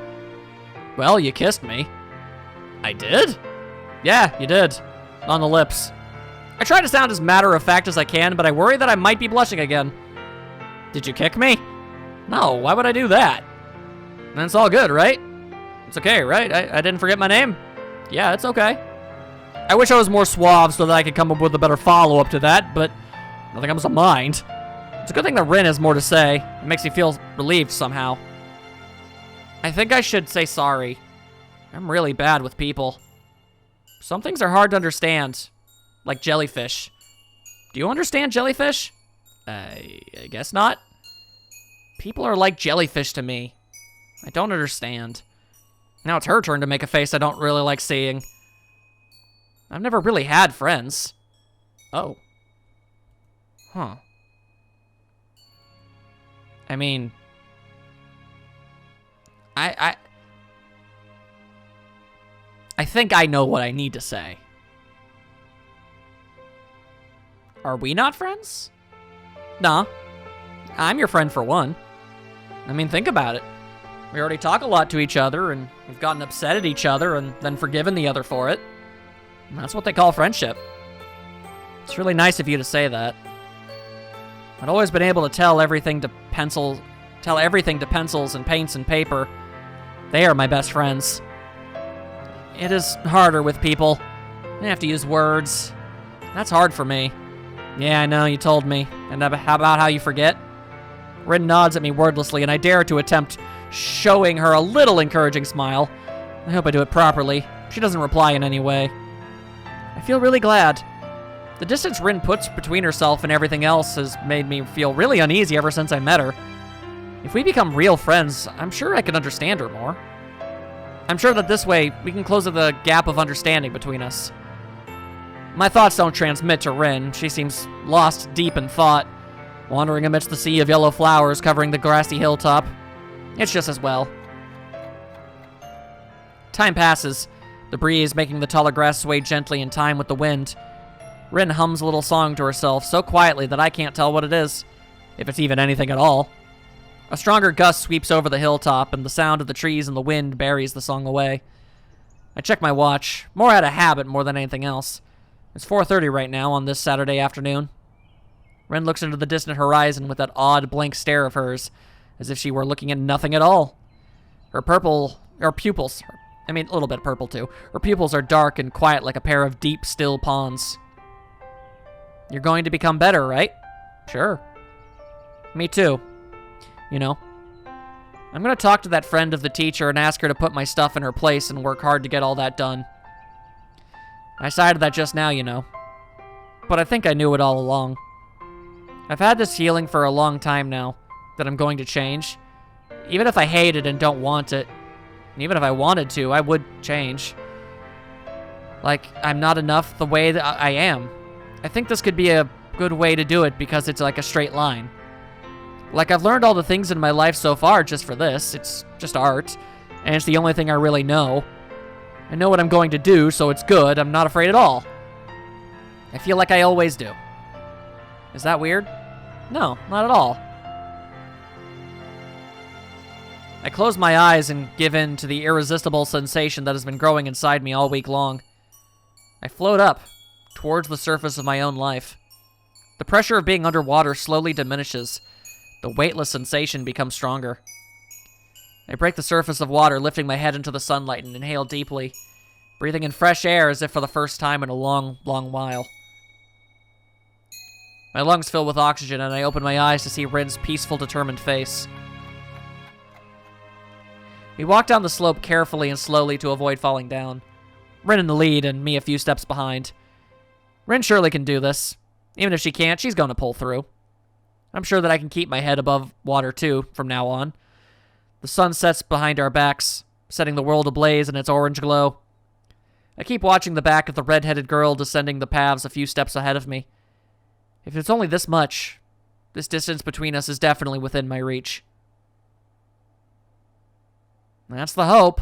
A: Well, you kissed me. I did? Yeah, you did. On the lips. I try to sound as matter-of-fact as I can, but I worry that I might be blushing again. Did you kick me? No, why would I do that? Then it's all good, right? It's okay, right? I didn't forget my name? Yeah, it's okay. I wish I was more suave so that I could come up with a better follow-up to that, but nothing comes to mind. It's a good thing that Rin has more to say. It makes me feel relieved somehow. I think I should say sorry. I'm really bad with people. Some things are hard to understand, like jellyfish. Do you understand jellyfish? I guess not. People are like jellyfish to me. I don't understand. Now it's her turn to make a face I don't really like seeing. I've never really had friends. Oh. Huh. I mean, I think I know what I need to say. Are we not friends? Nah. I'm your friend for one. I mean, think about it. We already talk a lot to each other, and we've gotten upset at each other and then forgiven the other for it. And that's what they call friendship. It's really nice of you to say that. I've always been able to tell everything to pencils and paints and paper. They are my best friends. It is harder with people. I have to use words. That's hard for me. Yeah, I know, you told me. And how about how you forget? Rin nods at me wordlessly, and I dare to attempt showing her a little encouraging smile. I hope I do it properly. She doesn't reply in any way. I feel really glad. The distance Rin puts between herself and everything else has made me feel really uneasy ever since I met her. If we become real friends, I'm sure I can understand her more. I'm sure that this way, we can close the gap of understanding between us. My thoughts don't transmit to Rin. She seems lost deep in thought, wandering amidst the sea of yellow flowers covering the grassy hilltop. It's just as well. Time passes, the breeze making the taller grass sway gently in time with the wind. Rin hums a little song to herself so quietly that I can't tell what it is, if it's even anything at all. A stronger gust sweeps over the hilltop, and the sound of the trees and the wind buries the song away. I check my watch, more out of habit more than anything else. It's 4:30 right now on this Saturday afternoon. Rin looks into the distant horizon with that odd blank stare of hers, as if she were looking at nothing at all. Her pupils, a little bit purple too. Her pupils are dark and quiet like a pair of deep, still ponds. You're going to become better, right? Sure. Me too. You know, I'm going to talk to that friend of the teacher and ask her to put my stuff in her place and work hard to get all that done. I decided that just now, you know. But I think I knew it all along. I've had this feeling for a long time now that I'm going to change. Even if I hate it and don't want it. And even if I wanted to, I would change. Like, I'm not enough the way that I am. I think this could be a good way to do it because it's like a straight line. Like, I've learned all the things in my life so far just for this. It's just art, and it's the only thing I really know. I know what I'm going to do, so it's good. I'm not afraid at all. I feel like I always do. Is that weird? No, not at all. I close my eyes and give in to the irresistible sensation that has been growing inside me all week long. I float up, towards the surface of my own life. The pressure of being underwater slowly diminishes. The weightless sensation becomes stronger. I break the surface of water, lifting my head into the sunlight and inhale deeply, breathing in fresh air as if for the first time in a long, long while. My lungs fill with oxygen, and I open my eyes to see Rin's peaceful, determined face. We walk down the slope carefully and slowly to avoid falling down. Rin in the lead, and me a few steps behind. Rin surely can do this. Even if she can't, she's going to pull through. I'm sure that I can keep my head above water, too, from now on. The sun sets behind our backs, setting the world ablaze in its orange glow. I keep watching the back of the red-headed girl descending the paths a few steps ahead of me. If it's only this much, this distance between us is definitely within my reach. That's the hope.